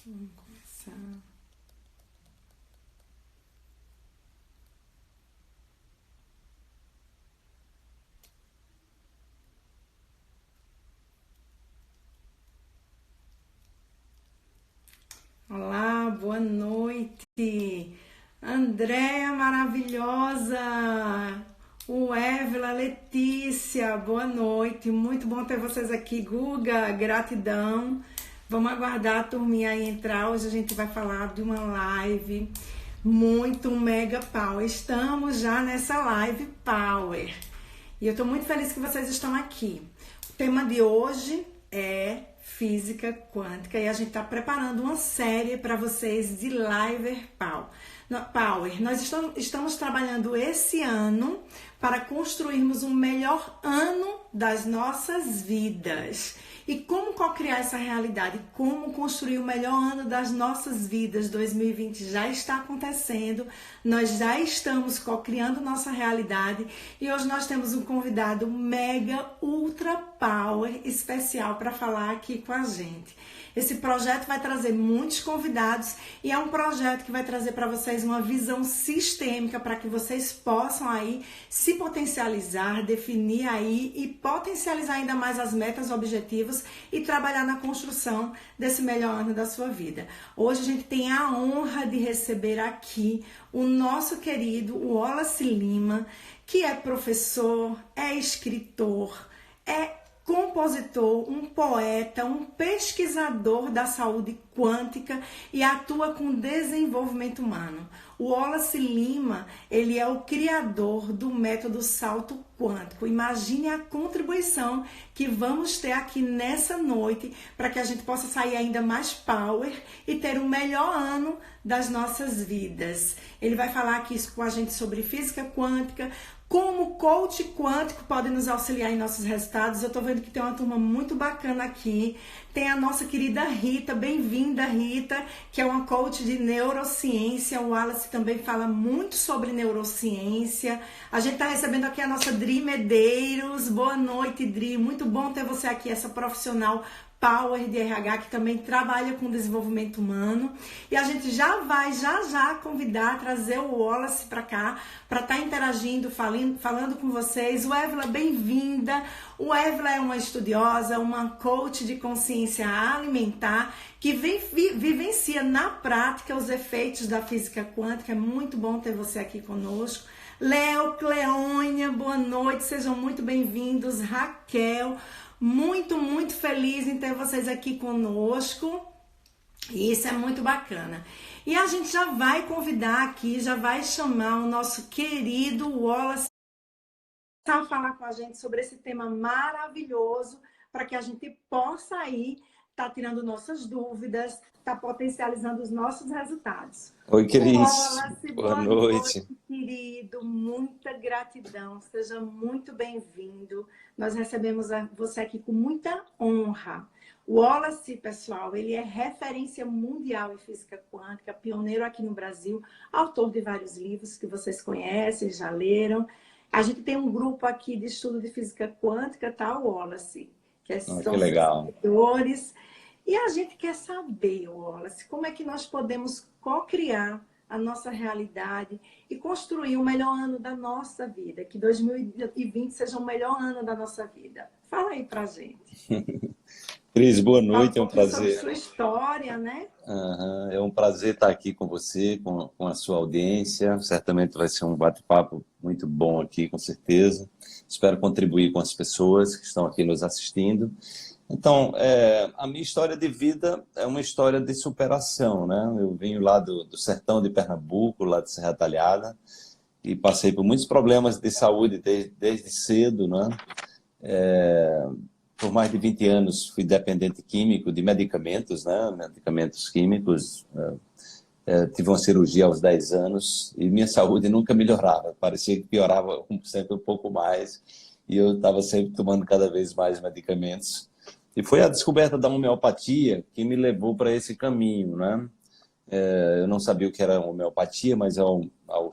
Vamos começar. Olá, boa noite. Andréia maravilhosa. O Évila, Letícia, boa noite. Muito bom ter vocês aqui. Guga, gratidão. Vamos aguardar a turminha aí entrar. Hoje a gente vai falar de uma live muito mega power. Estamos já nessa live power. E eu estou muito feliz que vocês estão aqui. O tema de hoje é física quântica e a gente está preparando uma série para vocês de live power. Nós estamos trabalhando esse ano para construirmos um melhor ano das nossas vidas. E como co-criar essa realidade? Como construir o melhor ano das nossas vidas? 2020 já está acontecendo, nós já estamos co-criando nossa realidade e hoje nós temos um convidado mega ultra power especial para falar aqui com a gente. Esse projeto vai trazer muitos convidados e é um projeto que vai trazer para vocês uma visão sistêmica para que vocês possam aí se potencializar, definir aí e potencializar ainda mais as metas, objetivos e trabalhar na construção desse melhor ano da sua vida. Hoje a gente tem a honra de receber aqui o nosso querido Wallace Lima, que é professor, é escritor, é compositor, um poeta, um pesquisador da saúde quântica e atua com desenvolvimento humano. O Wallace Lima, ele é o criador do método salto quântico. Imagine a contribuição que vamos ter aqui nessa noite para que a gente possa sair ainda mais power e ter o melhor ano das nossas vidas. Ele vai falar aqui com a gente sobre física quântica, como o coach quântico pode nos auxiliar em nossos resultados. Eu tô vendo que tem uma turma muito bacana aqui. Tem a nossa querida Rita, bem-vinda Rita, que é uma coach de neurociência. O Wallace também fala muito sobre neurociência. A gente tá recebendo aqui a nossa Dri Medeiros. Boa noite, Dri. Muito bom ter você aqui, essa profissional power de RH que também trabalha com desenvolvimento humano. E a gente já vai convidar, trazer o Wallace para cá, para estar interagindo, falando com vocês. O Évila, bem-vinda. O Évila é uma estudiosa, uma coach de consciência alimentar que vivencia na prática os efeitos da física quântica. É muito bom ter você aqui conosco. Léo, Cleônia, boa noite, sejam muito bem-vindos. Raquel, muito feliz em ter vocês aqui conosco. E isso é muito bacana. E a gente já vai convidar aqui, já vai chamar o nosso querido Wallace para falar com a gente sobre esse tema maravilhoso, para que a gente possa aí estar tirando nossas dúvidas, estar potencializando os nossos resultados. Oi, Cris. Wallace, Boa noite, querido. Muita gratidão. Seja muito bem-vindo. Nós recebemos você aqui com muita honra. O Wallace, pessoal, ele é referência mundial em física quântica, pioneiro aqui no Brasil, autor de vários livros que vocês conhecem, já leram. A gente tem um grupo aqui de estudo de física quântica, tá, Wallace? São que legal. seguidores. E a gente quer saber, Wallace, como é que nós podemos co-criar a nossa realidade e construir o melhor ano da nossa vida, que 2020 seja o melhor ano da nossa vida. Fala aí pra gente. Cris, boa noite, é um prazer. Sobre sua história, né? É um prazer estar aqui com você, com a sua audiência. Certamente vai ser um bate-papo muito bom aqui, com certeza. Espero contribuir com as pessoas que estão aqui nos assistindo. Então, a minha história de vida é uma história de superação, né? Eu venho lá do sertão de Pernambuco, lá de Serra Talhada, e passei por muitos problemas de saúde desde cedo, né? Por mais de 20 anos fui dependente químico de medicamentos, né? Medicamentos químicos. Tive uma cirurgia aos 10 anos e minha saúde nunca melhorava. Parecia que piorava sempre um pouco mais e eu estava sempre tomando cada vez mais medicamentos. E foi a descoberta da homeopatia que me levou para esse caminho, né? Eu não sabia o que era homeopatia, mas ao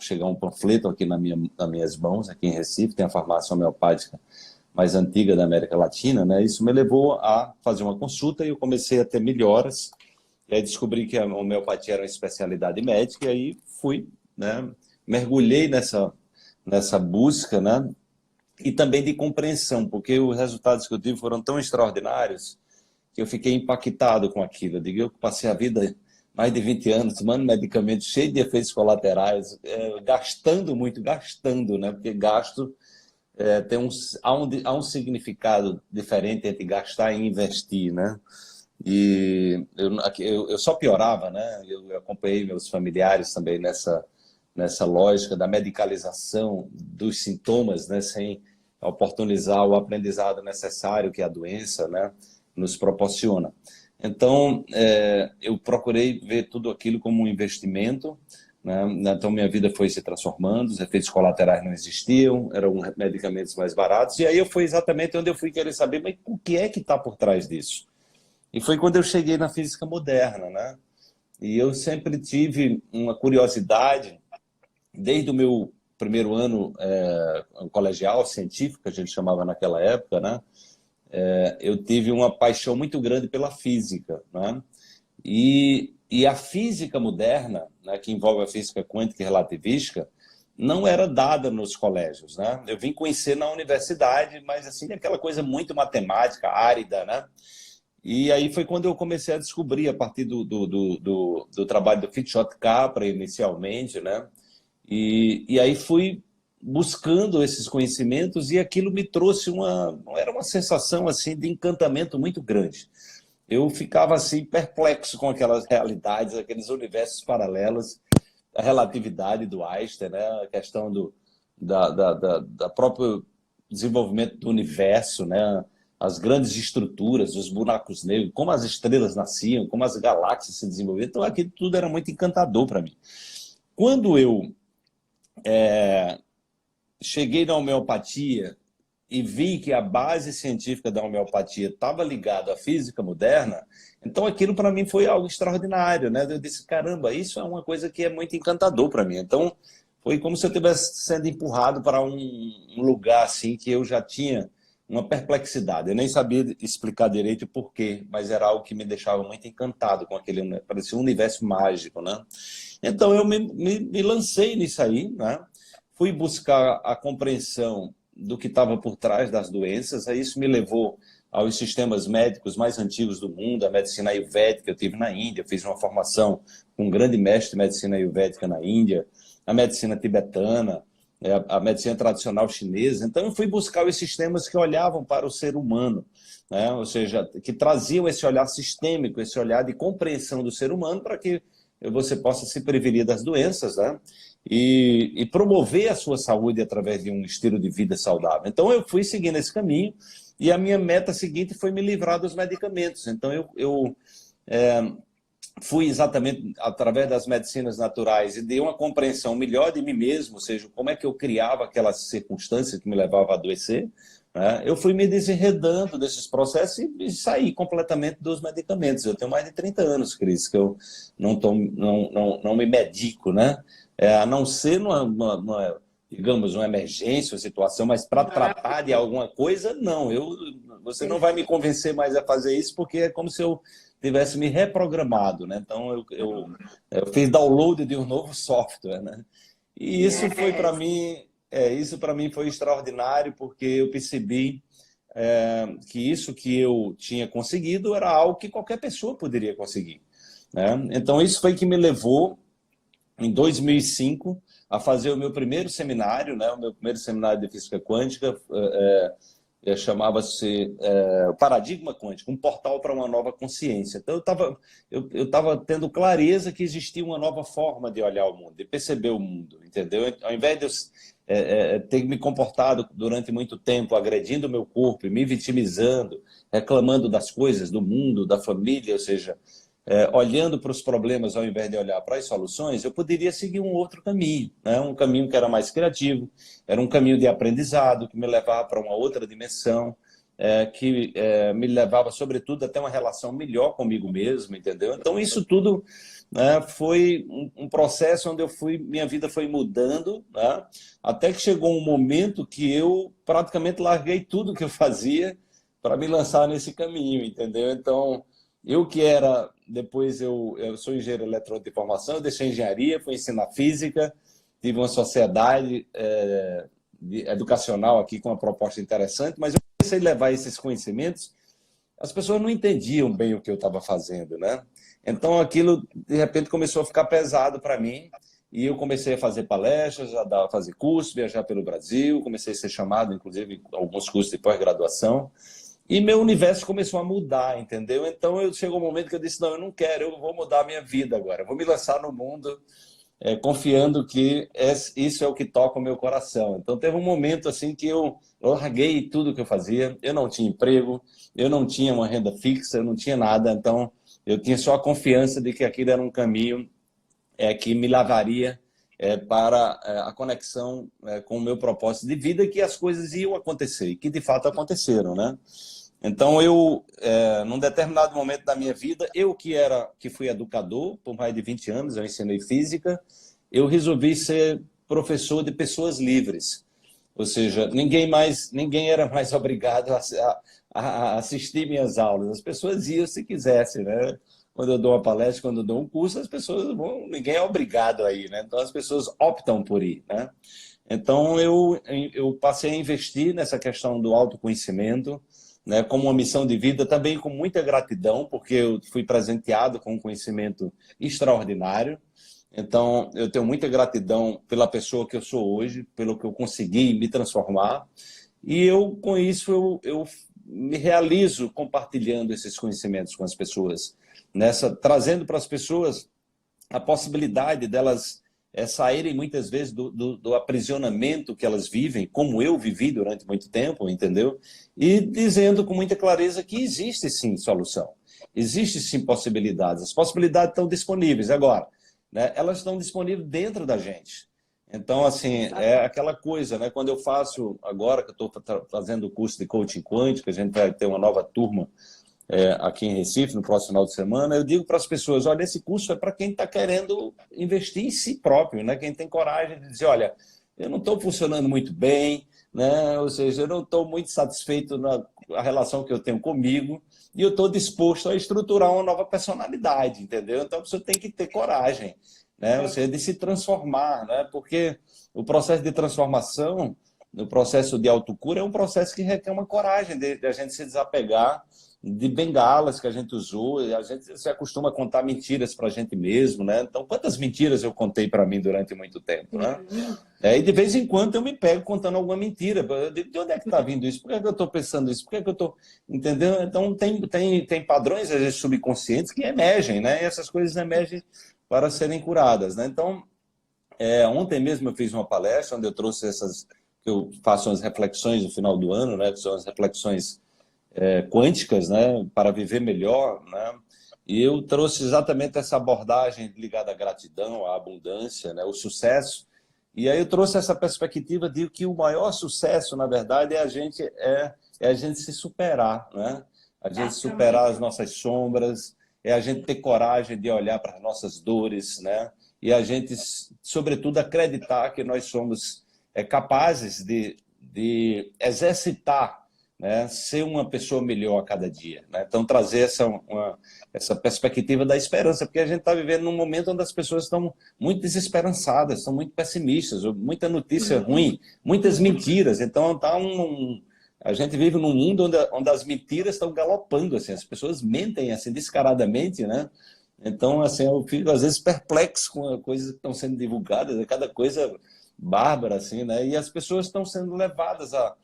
chegar um panfleto aqui nas minhas mãos, aqui em Recife, tem a farmácia homeopática mais antiga da América Latina, né? Isso me levou a fazer uma consulta e eu comecei a ter melhoras. E aí descobri que a homeopatia era uma especialidade médica, e aí fui, né? Mergulhei nessa busca, né? E também de compreensão, porque os resultados que eu tive foram tão extraordinários que eu fiquei impactado com aquilo. Eu digo, eu passei a vida, mais de 20 anos, tomando medicamentos cheios de efeitos colaterais, gastando, né? Porque gasto há um significado diferente entre gastar e investir, né? E eu só piorava, né? Eu acompanhei meus familiares também nessa lógica da medicalização dos sintomas, né? Sem oportunizar o aprendizado necessário que a doença, né, nos proporciona. Então, eu procurei ver tudo aquilo como um investimento, né? Então, minha vida foi se transformando, os efeitos colaterais não existiam, eram medicamentos mais baratos, e aí foi exatamente onde eu fui querer saber, mas o que é que está por trás disso? E foi quando eu cheguei na física moderna, né? E eu sempre tive uma curiosidade, desde o meu primeiro ano colegial, científico, que a gente chamava naquela época, né? Eu tive uma paixão muito grande pela física, né? E a física moderna, né, que envolve a física quântica e relativística, não era dada nos colégios, né? Eu vim conhecer na universidade, mas assim, aquela coisa muito matemática, árida, né? E aí foi quando eu comecei a descobrir, a partir do trabalho do Fitchot Capra, inicialmente, né? E aí fui buscando esses conhecimentos e aquilo me trouxe era uma sensação assim de encantamento muito grande. Eu ficava assim perplexo com aquelas realidades, aqueles universos paralelos, a relatividade do Einstein, né? A questão da próprio desenvolvimento do universo, né? As grandes estruturas, os buracos negros, como as estrelas nasciam, como as galáxias se desenvolviam. Então aquilo tudo era muito encantador para mim. Quando eu cheguei na homeopatia e vi que a base científica da homeopatia estava ligada à física moderna, então aquilo para mim foi algo extraordinário, né? Eu disse, caramba, isso é uma coisa que é muito encantador para mim. Então foi como se eu estivesse sendo empurrado para um lugar assim que eu já tinha uma perplexidade. Eu nem sabia explicar direito o porquê, mas era algo que me deixava muito encantado com aquele, parecia um universo mágico, né? Então eu me lancei nisso aí, né? Fui buscar a compreensão do que estava por trás das doenças, aí isso me levou aos sistemas médicos mais antigos do mundo, a medicina ayurvédica. Eu tive na Índia, fiz uma formação com um grande mestre de medicina ayurvédica na Índia, a medicina tibetana, a medicina tradicional chinesa. Então eu fui buscar os sistemas que olhavam para o ser humano, né? Ou seja, que traziam esse olhar sistêmico, esse olhar de compreensão do ser humano para que você possa se prevenir das doenças, né? E promover a sua saúde através de um estilo de vida saudável. Então eu fui seguindo esse caminho e a minha meta seguinte foi me livrar dos medicamentos. Então eu fui exatamente através das medicinas naturais e dei uma compreensão melhor de mim mesmo, ou seja, como é que eu criava aquelas circunstâncias que me levavam a adoecer, né? Eu fui me desenredando desses processos e saí completamente dos medicamentos. Eu tenho mais de 30 anos, Cris, que eu não me medico, né? A não ser digamos, uma emergência, uma situação, mas para tratar de alguma coisa, não. Você não vai me convencer mais a fazer isso, porque é como se eu tivesse me reprogramado, né? Então, eu fiz download de um novo software, né? E isso foi para mim, isso para mim foi extraordinário, porque eu percebi que isso que eu tinha conseguido era algo que qualquer pessoa poderia conseguir, né? Então, isso foi que me levou, em 2005, a fazer o meu primeiro seminário, né? O meu primeiro seminário de física quântica, chamava-se Paradigma Quântico, um portal para uma nova consciência. Então eu estava tendo clareza que existia uma nova forma de olhar o mundo, de perceber o mundo, entendeu? Ao invés de eu ter me comportado durante muito tempo agredindo o meu corpo, me vitimizando, reclamando das coisas, do mundo, da família, ou seja, olhando para os problemas ao invés de olhar para as soluções, eu poderia seguir um outro caminho, né? Um caminho que era mais criativo, era um caminho de aprendizado, que me levava para uma outra dimensão, que me levava, sobretudo, até uma relação melhor comigo mesmo, entendeu? Então, isso tudo, né, foi um processo onde minha vida foi mudando, né? Até que chegou um momento que eu praticamente larguei tudo que eu fazia para me lançar nesse caminho, entendeu? Então, eu que era depois eu sou engenheiro eletrônico de formação, eu deixei engenharia, fui ensinar física, tive uma sociedade educacional aqui com uma proposta interessante, mas eu comecei a levar esses conhecimentos, as pessoas não entendiam bem o que eu estava fazendo, né? Então aquilo, de repente, começou a ficar pesado para mim, e eu comecei a fazer palestras, a fazer cursos, viajar pelo Brasil, comecei a ser chamado, inclusive, a alguns cursos de pós-graduação, e meu universo começou a mudar, entendeu? Então chegou um momento que eu disse, não, eu não quero, eu vou mudar a minha vida agora, eu vou me lançar no mundo confiando que isso é o que toca o meu coração. Então teve um momento assim que eu larguei tudo que eu fazia, eu não tinha emprego, eu não tinha uma renda fixa, eu não tinha nada, então eu tinha só a confiança de que aquilo era um caminho que me levaria para a conexão com o meu propósito de vida, que as coisas iam acontecer, e que de fato aconteceram, né? Então eu, num determinado momento da minha vida, eu que fui educador por mais de 20 anos, eu ensinei física, eu resolvi ser professor de pessoas livres. Ou seja, ninguém era mais obrigado a assistir minhas aulas. As pessoas iam se quisessem, né? Quando eu dou uma palestra, quando eu dou um curso, as pessoas vão, ninguém é obrigado a ir, né? Então as pessoas optam por ir, né? Então eu passei a investir nessa questão do autoconhecimento, né, como uma missão de vida, também com muita gratidão, porque eu fui presenteado com um conhecimento extraordinário. Então, eu tenho muita gratidão pela pessoa que eu sou hoje, pelo que eu consegui me transformar. E com isso, eu me realizo compartilhando esses conhecimentos com as pessoas, trazendo para as pessoas a possibilidade delas saírem muitas vezes do aprisionamento que elas vivem, como eu vivi durante muito tempo, entendeu? E dizendo com muita clareza que existe sim solução, existe sim possibilidades, as possibilidades estão disponíveis agora, né? Elas estão disponíveis dentro da gente. Então, assim, é aquela coisa, né? Quando eu faço, agora que eu estou fazendo o curso de coaching quântico, a gente vai ter uma nova turma aqui em Recife, no próximo final de semana, eu digo para as pessoas, olha, esse curso é para quem está querendo investir em si próprio, né? Quem tem coragem de dizer, olha, eu não estou funcionando muito bem, né? Ou seja, eu não estou muito satisfeito na relação que eu tenho comigo e eu estou disposto a estruturar uma nova personalidade, entendeu? Então, a pessoa tem que ter coragem, né? Ou seja, de se transformar, né? Porque o processo de transformação, o processo de autocura, é um processo que requer uma coragem de a gente se desapegar de bengalas que a gente usou, a gente se acostuma a contar mentiras para a gente mesmo, né? Então, quantas mentiras eu contei para mim durante muito tempo, né? E de vez em quando eu me pego contando alguma mentira. De onde é que está vindo isso? Por que é que eu estou pensando isso? Por que é que eu estou... Entendeu? Então, tem padrões, às vezes, subconscientes que emergem, né? E essas coisas emergem para serem curadas, né? Então, ontem mesmo eu fiz uma palestra onde eu trouxe que eu faço umas reflexões no final do ano, né? Que são as reflexões quânticas, né, para viver melhor, né? E eu trouxe exatamente essa abordagem ligada à gratidão, à abundância, né, o sucesso. E aí eu trouxe essa perspectiva de que o maior sucesso, na verdade, é a gente se superar, né? A gente superar as nossas sombras, é a gente ter coragem de olhar para as nossas dores, né? E a gente, sobretudo, acreditar que nós somos capazes de exercitar, né, ser uma pessoa melhor a cada dia, né? Então, trazer essa perspectiva da esperança, porque a gente está vivendo num momento onde as pessoas estão muito desesperançadas, estão muito pessimistas, muita notícia ruim, muitas mentiras. Então, a gente vive num mundo onde as mentiras estão galopando, assim, as pessoas mentem assim, descaradamente, né? Então, assim, eu fico, às vezes, perplexo com as coisas que estão sendo divulgadas, cada coisa bárbara, assim, né? E as pessoas estão sendo levadas a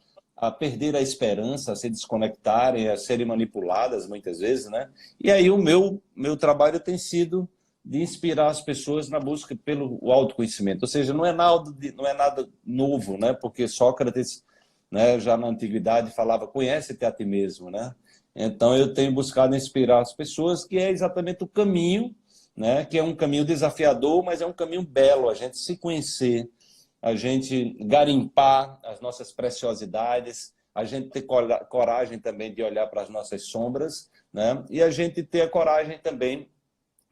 perder a esperança, a se desconectarem, a serem manipuladas muitas vezes, né? E aí o meu trabalho tem sido de inspirar as pessoas na busca pelo autoconhecimento. Ou seja, não é nada novo, né? Porque Sócrates, né, já na antiguidade falava, conhece-te a ti mesmo, né? Então eu tenho buscado inspirar as pessoas, que é exatamente o caminho, né? Que é um caminho desafiador, mas é um caminho belo, a gente se conhecer, a gente garimpar as nossas preciosidades, a gente ter coragem também de olhar para as nossas sombras, né? E a gente ter a coragem também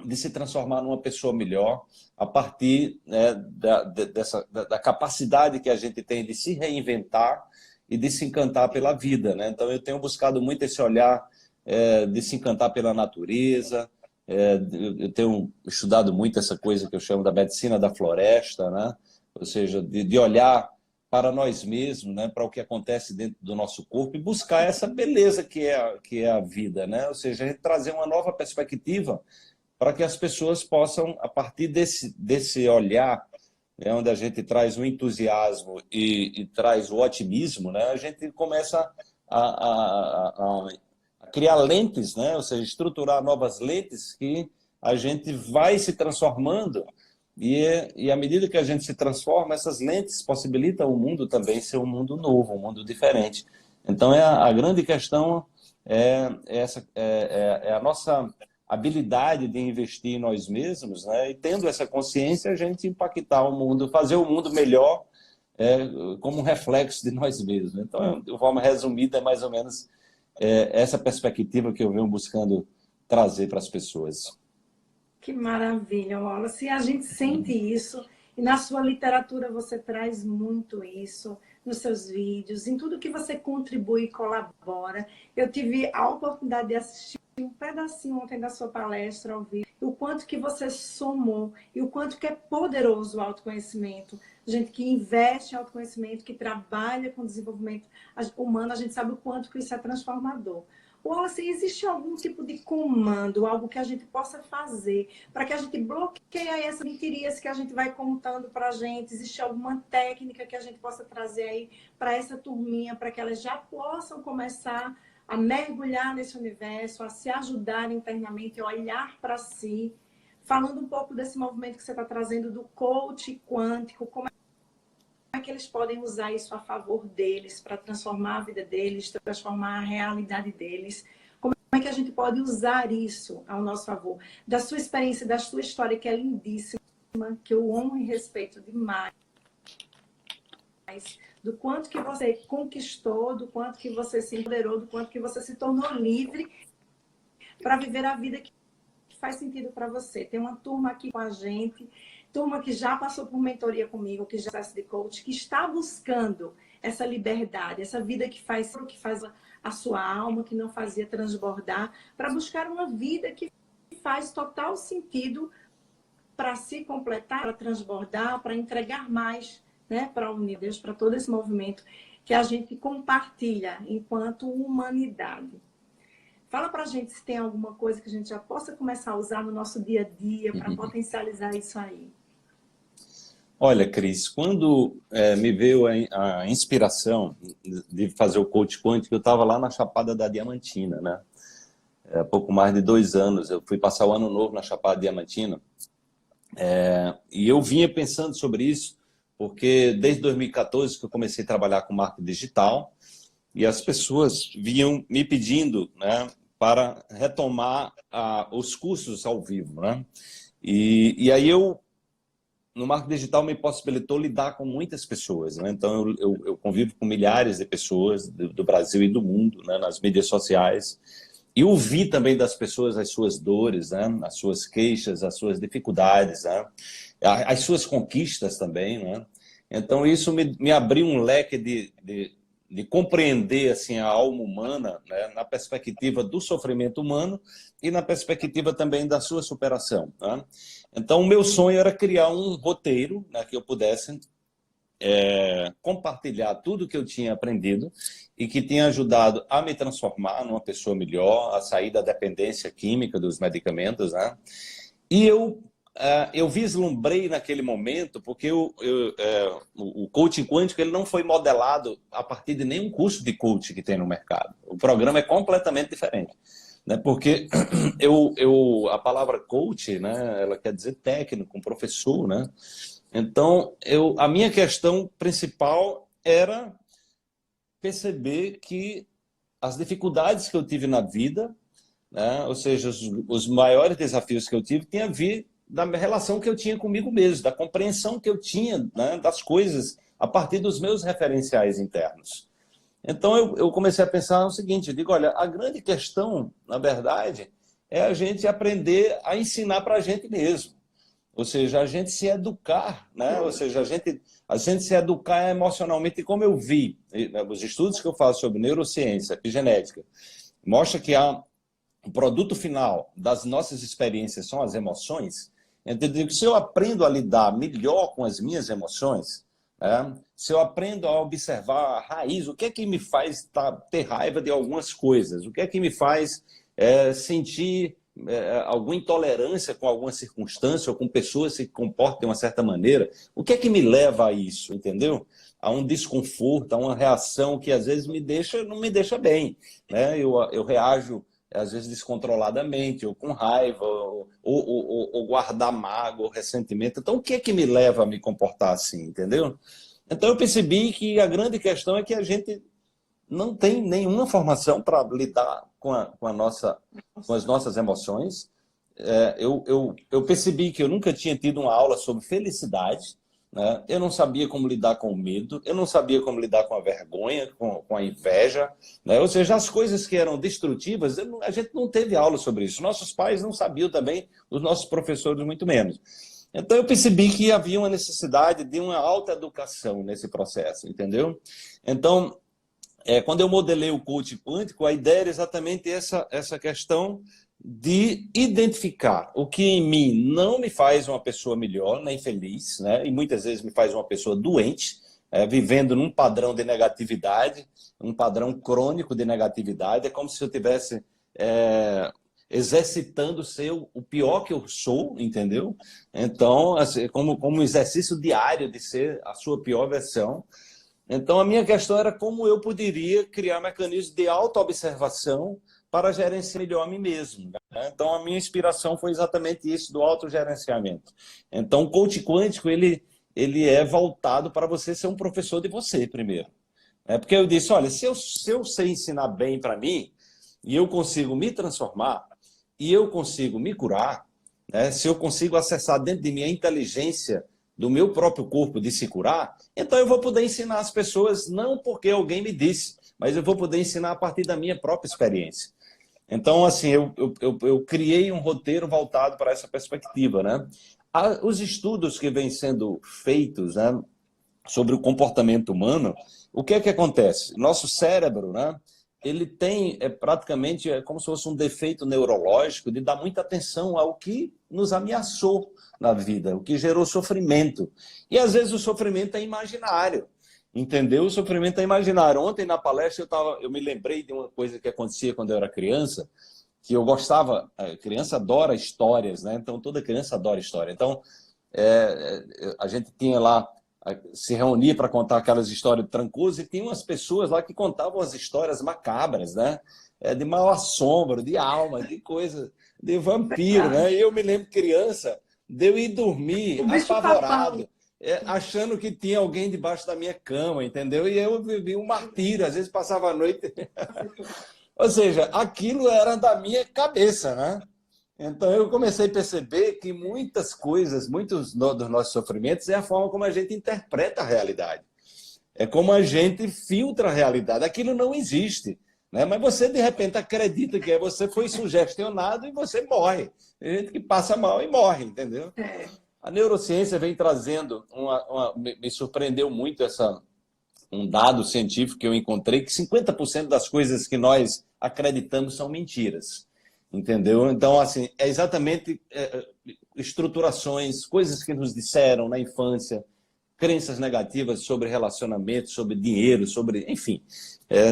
de se transformar numa pessoa melhor a partir, né, da capacidade que a gente tem de se reinventar e de se encantar pela vida, né? Então eu tenho buscado muito esse olhar de se encantar pela natureza, Eu tenho estudado muito essa coisa que eu chamo da medicina da floresta, né? Ou seja, de olhar para nós mesmos, né? Para o que acontece dentro do nosso corpo e buscar essa beleza que é a vida, né? Ou seja, a gente trazer uma nova perspectiva para que as pessoas possam, a partir desse olhar, né, onde a gente traz o entusiasmo e traz o otimismo, né? A gente começa a criar lentes, né? Ou seja, estruturar novas lentes que a gente vai se transformando e à medida que a gente se transforma, essas lentes possibilitam o mundo também ser um mundo novo, um mundo diferente. Então, a grande questão é a nossa habilidade de investir em nós mesmos, né? E tendo essa consciência, a gente impactar o mundo, fazer o mundo melhor como um reflexo de nós mesmos. Então, de forma resumida, é mais ou menos essa perspectiva que eu venho buscando trazer para as pessoas. Que maravilha, Wallace. A gente sente isso, e na sua literatura você traz muito isso, nos seus vídeos, em tudo que você contribui e colabora. Eu tive a oportunidade de assistir um pedacinho ontem da sua palestra ao vivo, o quanto que você somou e o quanto que é poderoso o autoconhecimento. Gente que investe em autoconhecimento, que trabalha com desenvolvimento humano, a gente sabe o quanto que isso é transformador. Wallace, existe algum tipo de comando, algo que a gente possa fazer para que a gente bloqueie essas mentirias que a gente vai contando para a gente? Existe alguma técnica que a gente possa trazer aí para essa turminha, para que elas já possam começar a mergulhar nesse universo, a se ajudar internamente, a olhar para si? Falando um pouco desse movimento que você está trazendo do coach quântico, como é que eles podem usar isso a favor deles, para transformar a vida deles, transformar a realidade deles? Como é que a gente pode usar isso ao nosso favor? Da sua experiência, da sua história, que é lindíssima, que eu honro e respeito demais, do quanto que você conquistou, do quanto que você se empoderou, do quanto que você se tornou livre para viver a vida que faz sentido para você. Tem uma turma aqui com a gente, turma que já passou por mentoria comigo, que já é de coach, que está buscando essa liberdade, essa vida que faz a sua alma, que não fazia transbordar, para buscar uma vida que faz total sentido para se completar, para transbordar, para entregar mais, né, para unir Deus, para todo esse movimento que a gente compartilha enquanto humanidade. Fala pra gente se tem alguma coisa que a gente já possa começar a usar no nosso dia a dia para potencializar isso aí. Olha, Cris, quando me veio a inspiração de fazer o coach quântico, eu estava lá na Chapada da Diamantina, né? Há pouco mais de 2 anos, eu fui passar o ano novo na Chapada Diamantina, e eu vinha pensando sobre isso, porque desde 2014 que eu comecei a trabalhar com marketing digital, e as pessoas vinham me pedindo, né, para retomar os cursos ao vivo, né? E aí no marketing digital me possibilitou lidar com muitas pessoas, né? Então eu convivo com milhares de pessoas do Brasil e do mundo, né, nas mídias sociais, e ouvi também das pessoas as suas dores, né, as suas queixas, as suas dificuldades, né, as suas conquistas também, né? Então isso me abriu um leque de compreender assim, a alma humana, né, na perspectiva do sofrimento humano e na perspectiva também da sua superação, né? Então, o meu sonho era criar um roteiro, né, que eu pudesse compartilhar tudo que eu tinha aprendido e que tinha ajudado a me transformar numa pessoa melhor, a sair da dependência química dos medicamentos, né? E eu vislumbrei naquele momento, porque o coaching quântico ele não foi modelado a partir de nenhum curso de coaching que tem no mercado. O programa é completamente diferente, né? Porque a palavra coach, né, ela quer dizer técnico, um professor, né? Então, a minha questão principal era perceber que as dificuldades que eu tive na vida, né, ou seja, os maiores desafios que eu tive, tinha a ver da relação que eu tinha comigo mesmo, da compreensão que eu tinha, né, das coisas a partir dos meus referenciais internos. Então eu comecei a pensar o seguinte, eu digo, olha, a grande questão, na verdade, é a gente aprender a ensinar para a gente mesmo. Ou seja, a gente se educar, né? Ou seja, a gente se educar emocionalmente. E como eu vi, os estudos que eu faço sobre neurociência, epigenética, mostra que há o produto final das nossas experiências são as emoções, então, se eu aprendo a lidar melhor com as minhas emoções, se eu aprendo a observar a raiz, o que é que me faz ter raiva de algumas coisas, o que é que me faz sentir alguma intolerância com alguma circunstância ou com pessoas que se comportam de uma certa maneira, o que é que me leva a isso, entendeu? A um desconforto, a uma reação que às vezes não me deixa bem, né? Eu reajo às vezes descontroladamente, ou com raiva, ou guardar mágoa, ou ressentimento. Então, o que é que me leva a me comportar assim, entendeu? Então, eu percebi que a grande questão é que a gente não tem nenhuma formação para lidar com as nossas emoções. Eu percebi que eu nunca tinha tido uma aula sobre felicidade, né? Eu não sabia como lidar com o medo, eu não sabia como lidar com a vergonha, com a inveja, né? Ou seja, as coisas que eram destrutivas, a gente não teve aula sobre isso. Nossos pais não sabiam também, os nossos professores muito menos. Então eu percebi que havia uma necessidade de uma alta educação nesse processo, entendeu? Então, quando eu modelei o coaching quântico, a ideia era exatamente essa questão de identificar o que em mim não me faz uma pessoa melhor, nem feliz, né? E muitas vezes me faz uma pessoa doente, vivendo num padrão de negatividade, um padrão crônico de negatividade. É como se eu estivesse exercitando ser o pior que eu sou, entendeu? Então, assim, como um exercício diário de ser a sua pior versão. Então, a minha questão era como eu poderia criar mecanismos de autoobservação para gerenciar melhor a mim mesmo, né? Então, a minha inspiração foi exatamente isso, do autogerenciamento. Então, o coach quântico, ele é voltado para você ser um professor de você, primeiro. Porque eu disse, olha, se eu sei ensinar bem para mim, e eu consigo me transformar, e eu consigo me curar, né? Se eu consigo acessar dentro de mim a inteligência do meu próprio corpo de se curar, então eu vou poder ensinar as pessoas, não porque alguém me disse, mas eu vou poder ensinar a partir da minha própria experiência. Então, assim, eu criei um roteiro voltado para essa perspectiva, né? Os estudos que vêm sendo feitos, né, sobre o comportamento humano, o que é que acontece? Nosso cérebro, né, ele tem praticamente como se fosse um defeito neurológico de dar muita atenção ao que nos ameaçou na vida, o que gerou sofrimento. E às vezes o sofrimento é imaginário, entendeu? O sofrimento é imaginário. Ontem na palestra eu me lembrei de uma coisa que acontecia quando eu era criança, que eu gostava, a criança adora histórias, né? Então toda criança adora história. Então a gente tinha lá, se reunia para contar aquelas histórias de Trancoso, e tinha umas pessoas lá que contavam as histórias macabras, né? De mau assombro, de alma, de coisa, de vampiro, né? E eu me lembro criança, de eu ir dormir apavorado, achando que tinha alguém debaixo da minha cama, entendeu? E eu vivi um martírio, às vezes passava a noite. Ou seja, aquilo era da minha cabeça, né? Então eu comecei a perceber que muitas coisas, muitos dos nossos sofrimentos é a forma como a gente interpreta a realidade. É como a gente filtra a realidade. Aquilo não existe, né? Mas você de repente acredita que você foi sugestionado e você morre. Tem gente que passa mal e morre, entendeu? A neurociência vem trazendo me surpreendeu muito um dado científico que eu encontrei, que 50% das coisas que nós acreditamos são mentiras. Entendeu? Então, assim, é exatamente estruturações, coisas que nos disseram na infância, crenças negativas sobre relacionamento, sobre dinheiro, sobre, enfim,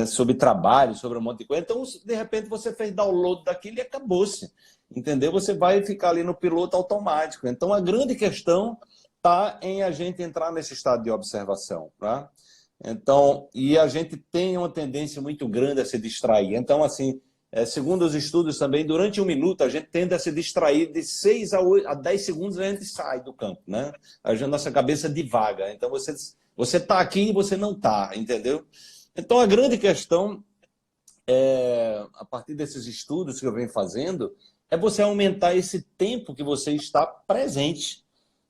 sobre trabalho, sobre um monte de coisa. Então, de repente, você fez download daquilo e acabou-se. Entendeu? Você vai ficar ali no piloto automático. Então, a grande questão está em a gente entrar nesse estado de observação, tá? Então, e a gente tem uma tendência muito grande a se distrair. Então, assim, segundo os estudos também, durante um minuto a gente tende a se distrair de 6 a 10 segundos, a gente sai do campo, né? A nossa cabeça divaga. Então você está aqui e você não está, entendeu? Então a grande questão, a partir desses estudos que eu venho fazendo, é você aumentar esse tempo que você está presente,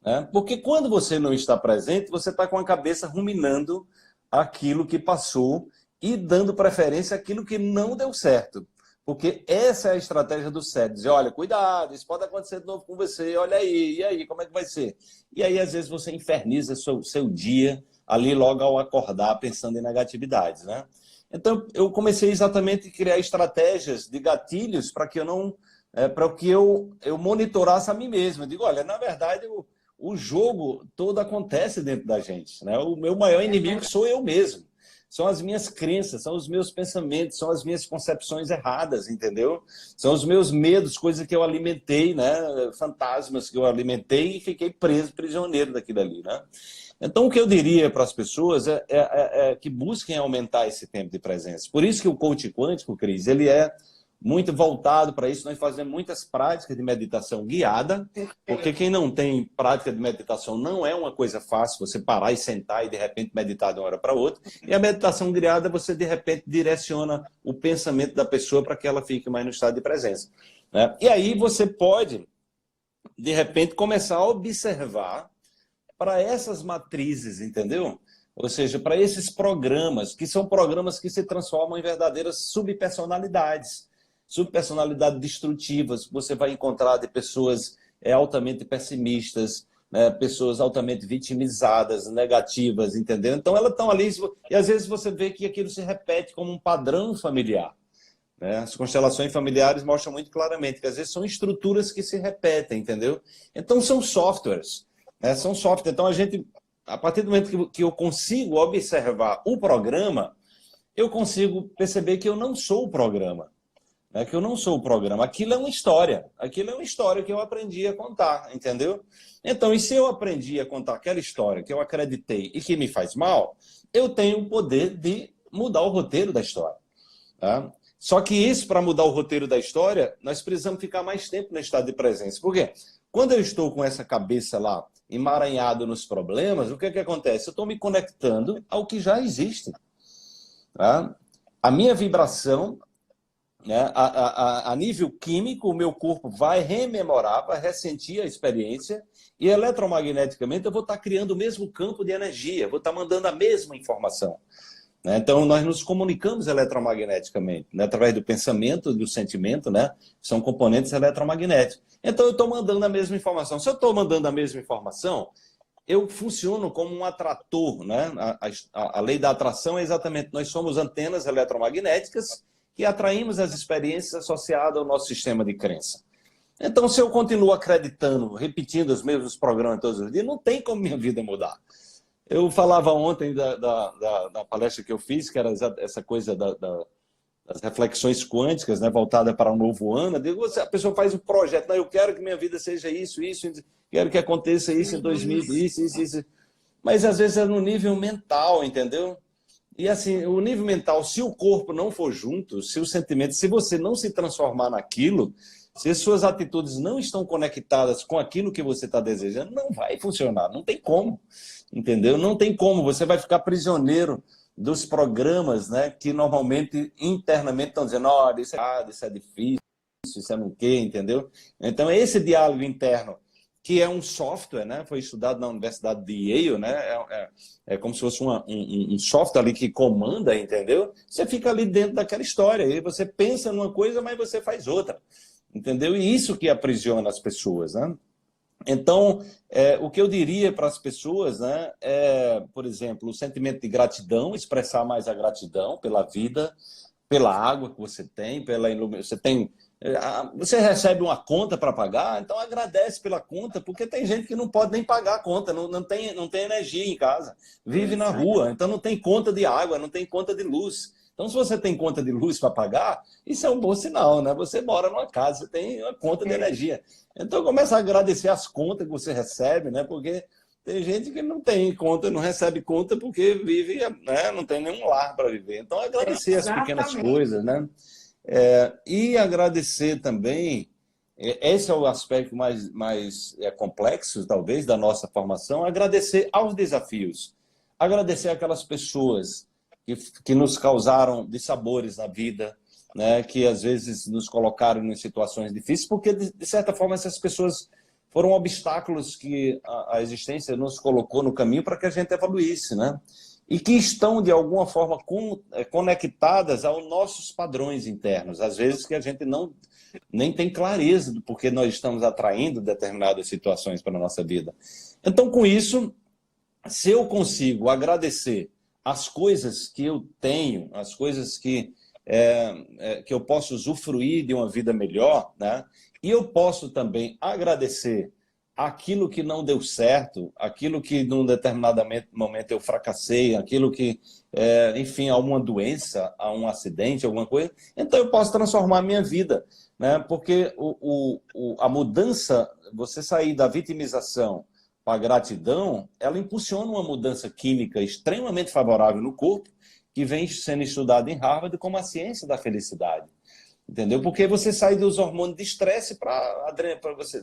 né? Porque quando você não está presente, você está com a cabeça ruminando aquilo que passou e dando preferência àquilo que não deu certo. Porque essa é a estratégia do cérebro. Dizer, olha, cuidado, isso pode acontecer de novo com você, olha aí, e aí, como é que vai ser? E aí, às vezes, você inferniza seu dia ali logo ao acordar, pensando em negatividades, né? Então, eu comecei exatamente a criar estratégias de gatilhos para que eu não, para que eu monitorasse a mim mesmo. Eu digo, olha, na verdade, o jogo todo acontece dentro da gente, né? O meu maior inimigo sou eu mesmo. São as minhas crenças, são os meus pensamentos, são as minhas concepções erradas, entendeu? São os meus medos, coisas que eu alimentei, né? Fantasmas que eu alimentei e fiquei preso, prisioneiro daquilo ali, né? Então, o que eu diria para as pessoas é que busquem aumentar esse tempo de presença. Por isso que o coach quântico, Cris, ele é muito voltado para isso. Nós fazemos muitas práticas de meditação guiada, porque quem não tem prática de meditação não é uma coisa fácil, você parar e sentar e de repente meditar de uma hora para outra. E a meditação guiada, você de repente direciona o pensamento da pessoa para que ela fique mais no estado de presença, né? E aí você pode, de repente, começar a observar para essas matrizes, entendeu? Ou seja, para esses programas, que são programas que se transformam em verdadeiras subpersonalidades. Subpersonalidades destrutivas, você vai encontrar de pessoas altamente pessimistas, né? Pessoas altamente vitimizadas, negativas, entendeu? Então elas estão ali, e às vezes você vê que aquilo se repete como um padrão familiar, né? As constelações familiares mostram muito claramente que às vezes são estruturas que se repetem, entendeu? Então são softwares, né? São softwares. Então a gente, a partir do momento que eu consigo observar o programa, eu consigo perceber que eu não sou o programa. Que eu não sou o programa. Aquilo é uma história. Aquilo é uma história que eu aprendi a contar, entendeu? Então, e se eu aprendi a contar aquela história que eu acreditei e que me faz mal, eu tenho o poder de mudar o roteiro da história, tá? Só que isso, para mudar o roteiro da história, nós precisamos ficar mais tempo no estado de presença. Por quê? Quando eu estou com essa cabeça lá, emaranhado nos problemas, o que é que acontece? Eu estou me conectando ao que já existe, tá? A minha vibração, né? A nível químico, o meu corpo vai rememorar, vai ressentir a experiência e eletromagneticamente eu vou estar criando o mesmo campo de energia, vou estar mandando a mesma informação, né? Então, nós nos comunicamos eletromagneticamente, né? Através do pensamento, do sentimento, né? São componentes eletromagnéticos. Então, eu estou mandando a mesma informação. Se eu estou mandando a mesma informação, eu funciono como um atrator, né? A lei da atração é exatamente, nós somos antenas eletromagnéticas que atraímos as experiências associadas ao nosso sistema de crença. Então, se eu continuo acreditando, repetindo os mesmos programas todos os dias, não tem como minha vida mudar. Eu falava ontem da palestra que eu fiz, que era essa coisa das reflexões quânticas, né, voltada para o novo ano. A pessoa faz um projeto, não, eu quero que minha vida seja isso, quero que aconteça isso em 2000, isso. Mas às vezes é no nível mental, entendeu? E assim, o nível mental, se o corpo não for junto, se o sentimento, se você não se transformar naquilo, se as suas atitudes não estão conectadas com aquilo que você está desejando, não vai funcionar, não tem como, entendeu? Não tem como, você vai ficar prisioneiro dos programas, né, que normalmente internamente estão dizendo, olha, isso é errado, isso é difícil, isso é não quê, entendeu? Então, esse diálogo interno, que é um software, né? Foi estudado na Universidade de Yale, né? É como se fosse um software ali que comanda, entendeu? Você fica ali dentro daquela história, e você pensa numa coisa, mas você faz outra, entendeu? E isso que aprisiona as pessoas, né? Então, o que eu diria para as pessoas, né, por exemplo, o sentimento de gratidão, expressar mais a gratidão pela vida, pela água que você tem, pela iluminação. Você recebe uma conta para pagar, então agradece pela conta, porque tem gente que não pode nem pagar a conta, não tem energia em casa, vive na rua, então não tem conta de água, não tem conta de luz. Então, se você tem conta de luz para pagar, isso é um bom sinal, né? Você mora numa casa, você tem uma conta de energia. Então, começa a agradecer as contas que você recebe, né? Porque tem gente que não tem conta, não recebe conta porque vive, né? Não tem nenhum lar para viver. Então, agradecer as pequenas coisas, né? E agradecer também, esse é o aspecto mais complexo, talvez, da nossa formação, agradecer aos desafios, agradecer aquelas pessoas que nos causaram dissabores na vida, né, que às vezes nos colocaram em situações difíceis, porque, de certa forma, essas pessoas foram obstáculos que a existência nos colocou no caminho para que a gente evoluísse, né? E que estão, de alguma forma, conectadas aos nossos padrões internos. Às vezes que a gente nem tem clareza do porquê nós estamos atraindo determinadas situações para a nossa vida. Então, com isso, se eu consigo agradecer as coisas que eu tenho, as coisas que eu posso usufruir de uma vida melhor, né? E eu posso também agradecer aquilo que não deu certo, aquilo que num determinado momento eu fracassei, aquilo que, enfim, há uma doença, há um acidente, alguma coisa, então eu posso transformar a minha vida, né? Porque a mudança, você sair da vitimização para a gratidão, ela impulsiona uma mudança química extremamente favorável no corpo, que vem sendo estudada em Harvard como a ciência da felicidade. Entendeu? Porque você sai dos hormônios de estresse para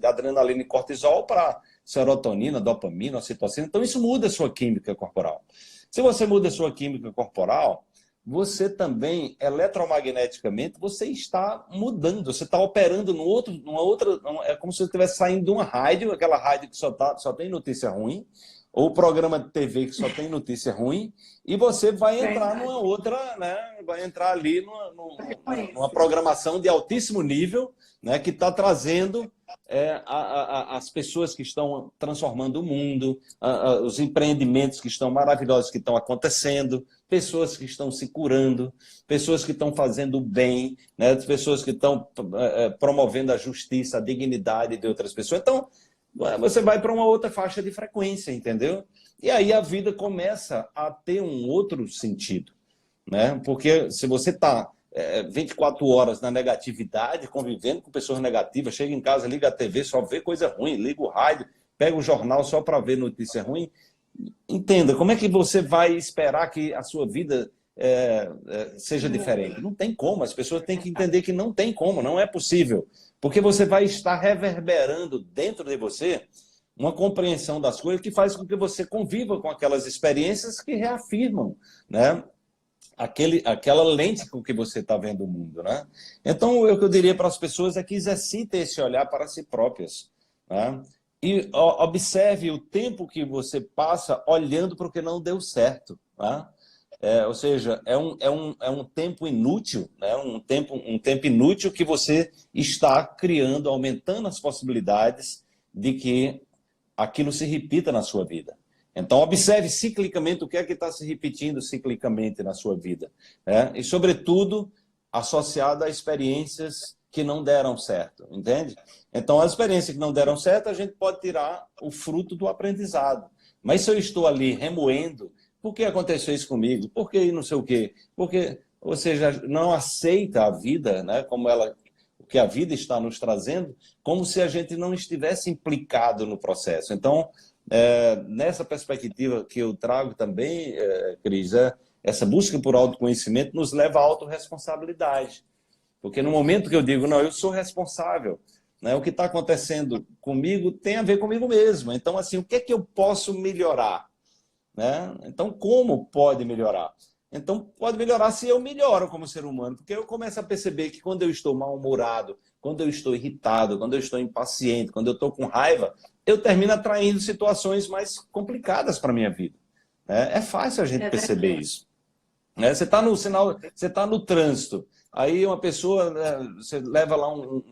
adrenalina e cortisol para serotonina, dopamina, ocitocina. Então, isso muda a sua química corporal. Se você muda a sua química corporal, você também, eletromagneticamente, você está mudando, você está operando numa outra... É como se você estivesse saindo de uma rádio, aquela rádio que só tem notícia ruim, ou programa de TV que só tem notícia ruim, e você vai entrar numa outra, né? Vai entrar ali numa programação de altíssimo nível, né? Que está trazendo as pessoas que estão transformando o mundo, os empreendimentos que estão maravilhosos que estão acontecendo, pessoas que estão se curando, pessoas que estão fazendo o bem, né? Pessoas que estão promovendo a justiça, a dignidade de outras pessoas. Então, você vai para uma outra faixa de frequência, entendeu? E aí a vida começa a ter um outro sentido, né? Porque se você está 24 horas na negatividade, convivendo com pessoas negativas, chega em casa, liga a TV, só vê coisa ruim, liga o rádio, pega o jornal só para ver notícia ruim, entenda, como é que você vai esperar que a sua vida seja diferente? Não tem como, as pessoas têm que entender que não tem como, não é possível. Porque você vai estar reverberando dentro de você uma compreensão das coisas que faz com que você conviva com aquelas experiências que reafirmam, né? Aquela lente com que você está vendo o mundo, né? Então, o que eu diria para as pessoas é que exercitem esse olhar para si próprias, né? E observe o tempo que você passa olhando para o que não deu certo, né? Ou seja, é um tempo inútil, né? um tempo inútil que você está criando, aumentando as possibilidades de que aquilo se repita na sua vida. Então, observe ciclicamente o que é que está se repetindo ciclicamente na sua vida, né? E, sobretudo, associado a experiências que não deram certo, entende? Então, as experiências que não deram certo, a gente pode tirar o fruto do aprendizado. Mas se eu estou ali remoendo, por que aconteceu isso comigo? Por que não sei o quê? Porque, ou seja, não aceita a vida, né, como o que a vida está nos trazendo, como se a gente não estivesse implicado no processo. Então, nessa perspectiva que eu trago também, Cris, essa busca por autoconhecimento nos leva à autorresponsabilidade. Porque no momento que eu digo, não, eu sou responsável, né, o que está acontecendo comigo tem a ver comigo mesmo. Então, assim, o que é que eu posso melhorar? Né? Então, como pode melhorar? Então, pode melhorar se eu melhoro como ser humano, porque eu começo a perceber que quando eu estou mal-humorado, quando eu estou irritado, quando eu estou impaciente, quando eu estou com raiva, eu termino atraindo situações mais complicadas para a minha vida. É fácil a gente perceber isso. Você está no sinal, você está no trânsito, aí uma pessoa, você leva lá um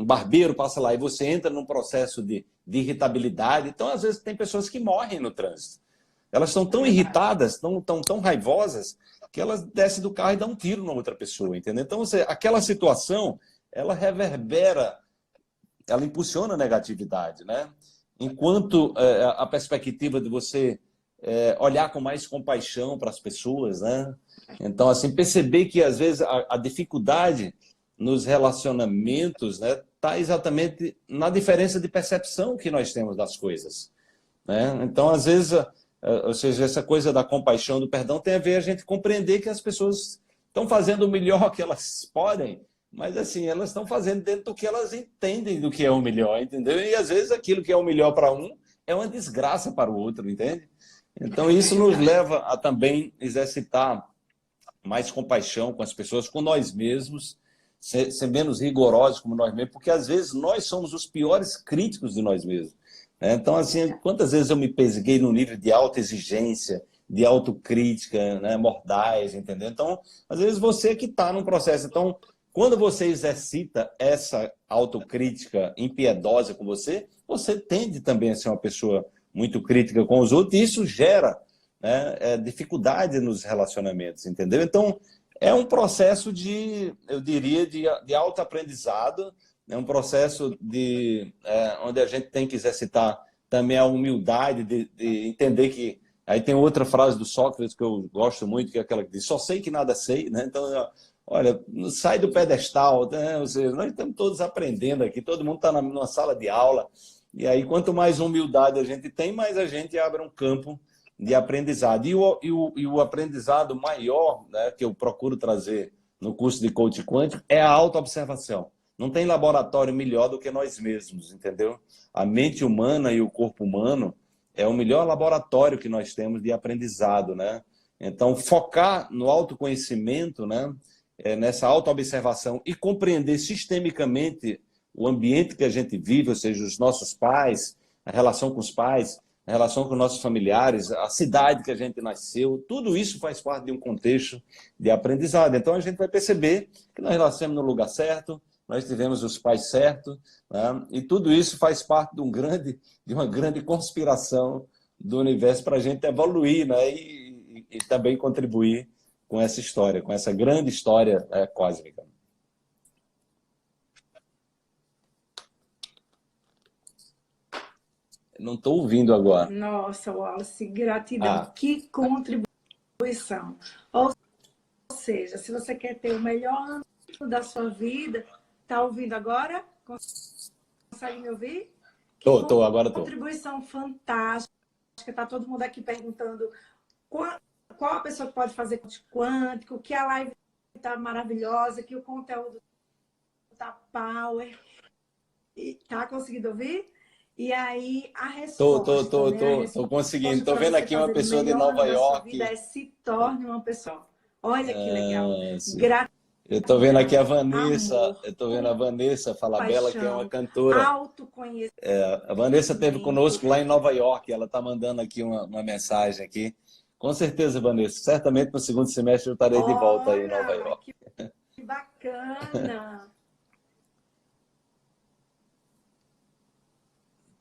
barbeiro, passa lá, e você entra num processo de irritabilidade. Então, às vezes, tem pessoas que morrem no trânsito. Elas estão tão irritadas, tão raivosas, que elas descem do carro e dão um tiro na outra pessoa, entendeu? Então, aquela situação, ela reverbera, ela impulsiona a negatividade, né? Enquanto a perspectiva de você olhar com mais compaixão para as pessoas, né? Então, assim, perceber que, às vezes, a dificuldade nos relacionamentos, né, está exatamente na diferença de percepção que nós temos das coisas, né? Então, às vezes, ou seja, essa coisa da compaixão, do perdão, tem a ver a gente compreender que as pessoas estão fazendo o melhor que elas podem, mas assim, elas estão fazendo dentro do que elas entendem do que é o melhor, entendeu? E às vezes aquilo que é o melhor para um é uma desgraça para o outro, entende? Então, isso nos leva a também exercitar mais compaixão com as pessoas, com nós mesmos, ser menos rigorosos como nós mesmos, porque às vezes nós somos os piores críticos de nós mesmos. Então, assim, quantas vezes eu me peguei no nível de autoexigência, de autocrítica, né, mordaz, entendeu? Então, às vezes você que está num processo. Então, quando você exercita essa autocrítica impiedosa com você, você tende também a ser uma pessoa muito crítica com os outros, e isso gera né, dificuldade nos relacionamentos, entendeu? Então, é um processo eu diria, de autoaprendizado, é um processo onde a gente tem que exercitar também a humildade de entender que... Aí tem outra frase do Sócrates que eu gosto muito, que é aquela que diz, só sei que nada sei, né? Então, olha, sai do pedestal, né? Ou seja, nós estamos todos aprendendo aqui, todo mundo está numa sala de aula, e aí quanto mais humildade a gente tem, mais a gente abre um campo de aprendizado. E o aprendizado maior, né, que eu procuro trazer no curso de coaching quântico é a autoobservação. Não tem laboratório melhor do que nós mesmos, entendeu? A mente humana e o corpo humano é o melhor laboratório que nós temos de aprendizado, né? Então, focar no autoconhecimento, né, nessa autoobservação e compreender sistemicamente o ambiente que a gente vive, ou seja, os nossos pais, a relação com os pais, a relação com nossos familiares, a cidade que a gente nasceu, tudo isso faz parte de um contexto de aprendizado. Então, a gente vai perceber que nós nascemos no lugar certo, nós tivemos os pais certos, né? E tudo isso faz parte de uma grande conspiração do universo para a gente evoluir, né? E também contribuir com essa história, com essa grande história cósmica. Não estou ouvindo agora. Nossa, Wallace, gratidão. Que contribuição. Ou seja, se você quer ter o melhor ano da sua vida, está ouvindo agora? Consegue me ouvir? Agora estou. Contribuição fantástica. Está todo mundo aqui perguntando qual a pessoa que pode fazer quântico, que a live está maravilhosa, que o conteúdo está power. Está conseguindo ouvir? E aí, a resposta... Estou conseguindo. Estou vendo aqui uma pessoa de Nova York. Vida se torne uma pessoa. Olha que legal. Eu estou vendo aqui a Vanessa. Amor, eu estou vendo a Vanessa Falabella, que é uma cantora. Autoconhecimento. A Vanessa esteve conosco lá em Nova York. Ela está mandando aqui uma mensagem aqui. Com certeza, Vanessa. Certamente no segundo semestre eu estarei de volta aí em Nova York. Que bacana.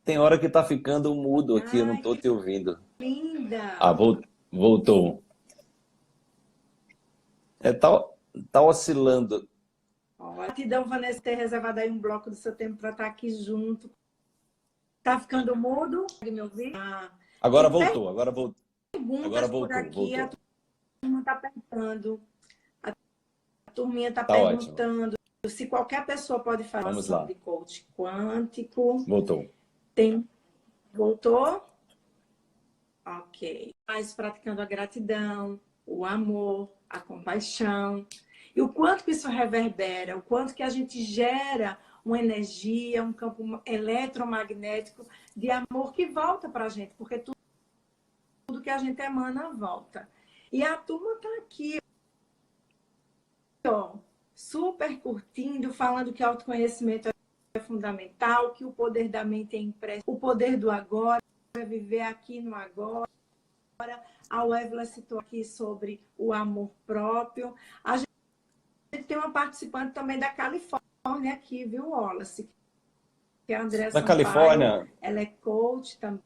Tem hora que está ficando mudo aqui, eu não estou te ouvindo. Linda! Voltou. Tá oscilando. Gratidão, Vanessa, ter reservado aí um bloco do seu tempo para estar aqui junto. Tá ficando mudo? Consegue me ouvir? Agora voltou. Agora voltou. A turma está perguntando. A turminha está perguntando se qualquer pessoa pode falar de coach quântico. Voltou. Voltou? Ok. Mas praticando a gratidão, o amor, a compaixão. E o quanto que isso reverbera, o quanto que a gente gera uma energia, um campo eletromagnético de amor que volta para a gente, porque tudo que a gente emana volta. E a turma está aqui, ó, super curtindo, falando que autoconhecimento é fundamental, que o poder da mente é impresso, o poder do agora, é viver aqui no agora. A Évila citou aqui sobre o amor próprio. A gente tem uma participante também da Califórnia aqui, viu, Wallace? Que é a Andréa Sampaio. Da Califórnia? Ela é coach também.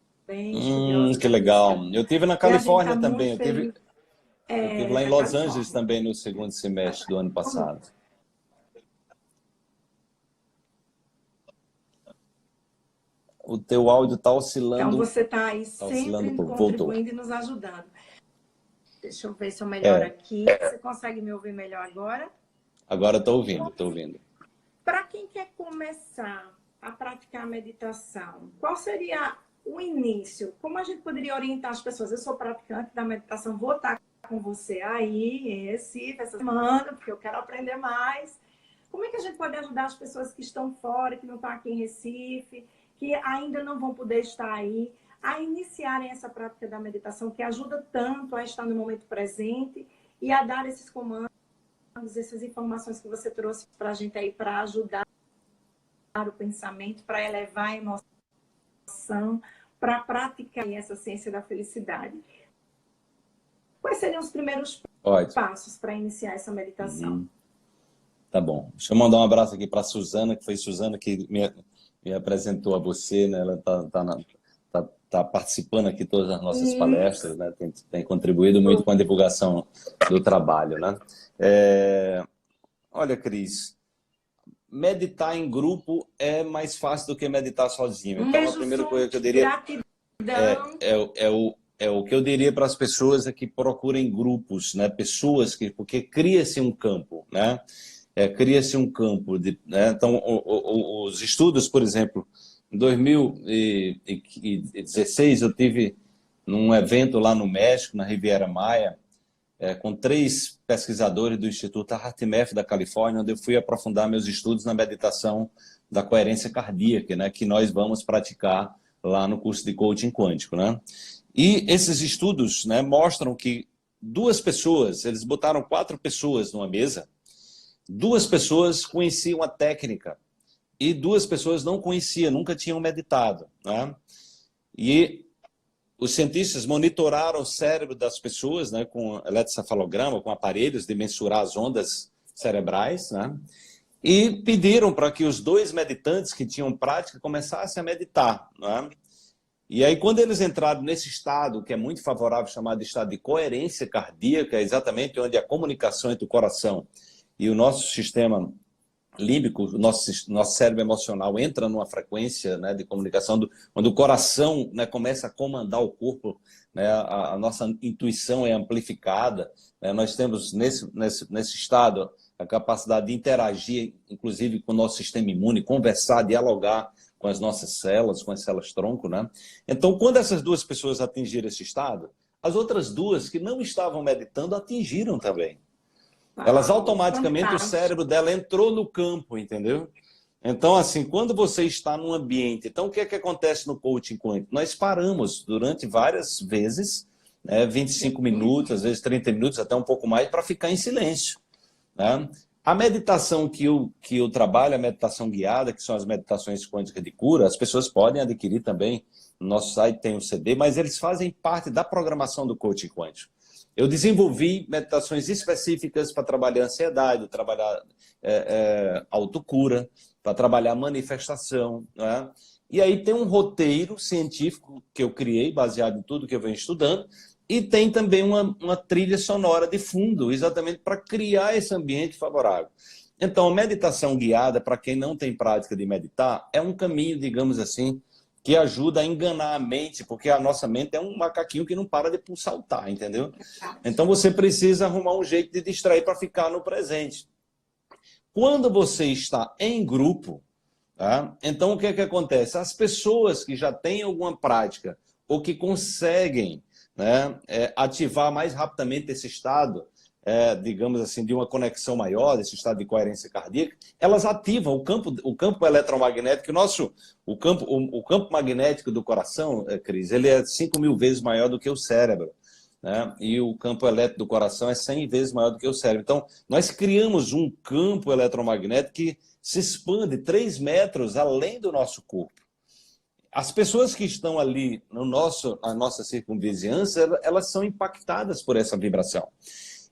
Que legal. Eu estive na Califórnia também. Eu tive lá em Los Angeles também no segundo semestre do ano passado. O teu áudio está oscilando. Então, você está aí sempre contribuindo e nos ajudando. Deixa eu ver se eu melhoro aqui. Você consegue me ouvir melhor agora? Agora estou ouvindo. Para quem quer começar a praticar a meditação, qual seria o início? Como a gente poderia orientar as pessoas? Eu sou praticante da meditação, vou estar com você aí em Recife essa semana, porque eu quero aprender mais. Como é que a gente pode ajudar as pessoas que estão fora, que não estão aqui em Recife, que ainda não vão poder estar aí, a iniciarem essa prática da meditação, que ajuda tanto a estar no momento presente e a dar esses comandos, essas informações que você trouxe para a gente aí, para ajudar o pensamento, para elevar a emoção, para praticar essa ciência da felicidade. Quais seriam os primeiros passos para iniciar essa meditação? Tá bom. Deixa eu mandar um abraço aqui para a Suzana, que foi Suzana que me apresentou a você, né? Ela tá tá participando aqui de todas as nossas palestras, né? Tem contribuído muito com a divulgação do trabalho, né? Olha, Cris, meditar em grupo é mais fácil do que meditar sozinho. Então, a primeira coisa que eu diria é o que eu diria para as pessoas é que procurem grupos, né? Pessoas porque cria-se um campo, né? Cria-se um campo. Né? Então, os estudos, por exemplo, em 2016 eu tive num evento lá no México, na Riviera Maya, com 3 pesquisadores do Instituto HeartMath da Califórnia, onde eu fui aprofundar meus estudos na meditação da coerência cardíaca, né, que nós vamos praticar lá no curso de coaching quântico, né? E esses estudos, né, mostram que 2 pessoas, eles botaram 4 pessoas numa mesa, 2 pessoas conheciam a técnica e 2 pessoas não conheciam, nunca tinham meditado, né? E os cientistas monitoraram o cérebro das pessoas, né, com eletrocefalograma, com aparelhos de mensurar as ondas cerebrais, né, e pediram para que os 2 meditantes que tinham prática começassem a meditar. Né? E aí, quando eles entraram nesse estado, que é muito favorável, chamado de estado de coerência cardíaca, é exatamente onde a comunicação entre o coração e o nosso sistema límbico, o nosso cérebro emocional entra numa frequência, né, de comunicação, onde o coração, né, começa a comandar o corpo, né, a nossa intuição é amplificada, né, nós temos nesse estado a capacidade de interagir, inclusive com o nosso sistema imune, conversar, dialogar com as nossas células, com as células-tronco, né? Então, quando essas 2 pessoas atingiram esse estado, as outras 2 que não estavam meditando atingiram também. Elas automaticamente, fantástico. O cérebro dela entrou no campo, entendeu? Então, assim, quando você está num ambiente... Então, o que é que acontece no coaching quântico? Nós paramos durante várias vezes, né, 25 minutos, às vezes 30 minutos, até um pouco mais, para ficar em silêncio. Né? A meditação que eu trabalho, a meditação guiada, que são as meditações quânticas de cura, as pessoas podem adquirir também. No nosso site tem um CD, mas eles fazem parte da programação do coaching quântico. Eu desenvolvi meditações específicas para trabalhar ansiedade, trabalhar autocura, para trabalhar manifestação. Né? E aí tem um roteiro científico que eu criei, baseado em tudo que eu venho estudando, e tem também uma trilha sonora de fundo, exatamente para criar esse ambiente favorável. Então, a meditação guiada, para quem não tem prática de meditar, é um caminho, digamos assim, que ajuda a enganar a mente, porque a nossa mente é um macaquinho que não para de saltar, entendeu? Então você precisa arrumar um jeito de distrair para ficar no presente. Quando você está em grupo, tá? Então o que é que acontece? As pessoas que já têm alguma prática ou que conseguem, né, ativar mais rapidamente esse estado, digamos assim, de uma conexão maior, desse estado de coerência cardíaca, elas ativam o campo eletromagnético. O campo magnético do coração, Cris, ele é 5.000 vezes maior do que o cérebro. Né? E o campo elétrico do coração é 100 vezes maior do que o cérebro. Então, nós criamos um campo eletromagnético que se expande 3 metros além do nosso corpo. As pessoas que estão ali na nossa circunvizinhança, elas são impactadas por essa vibração.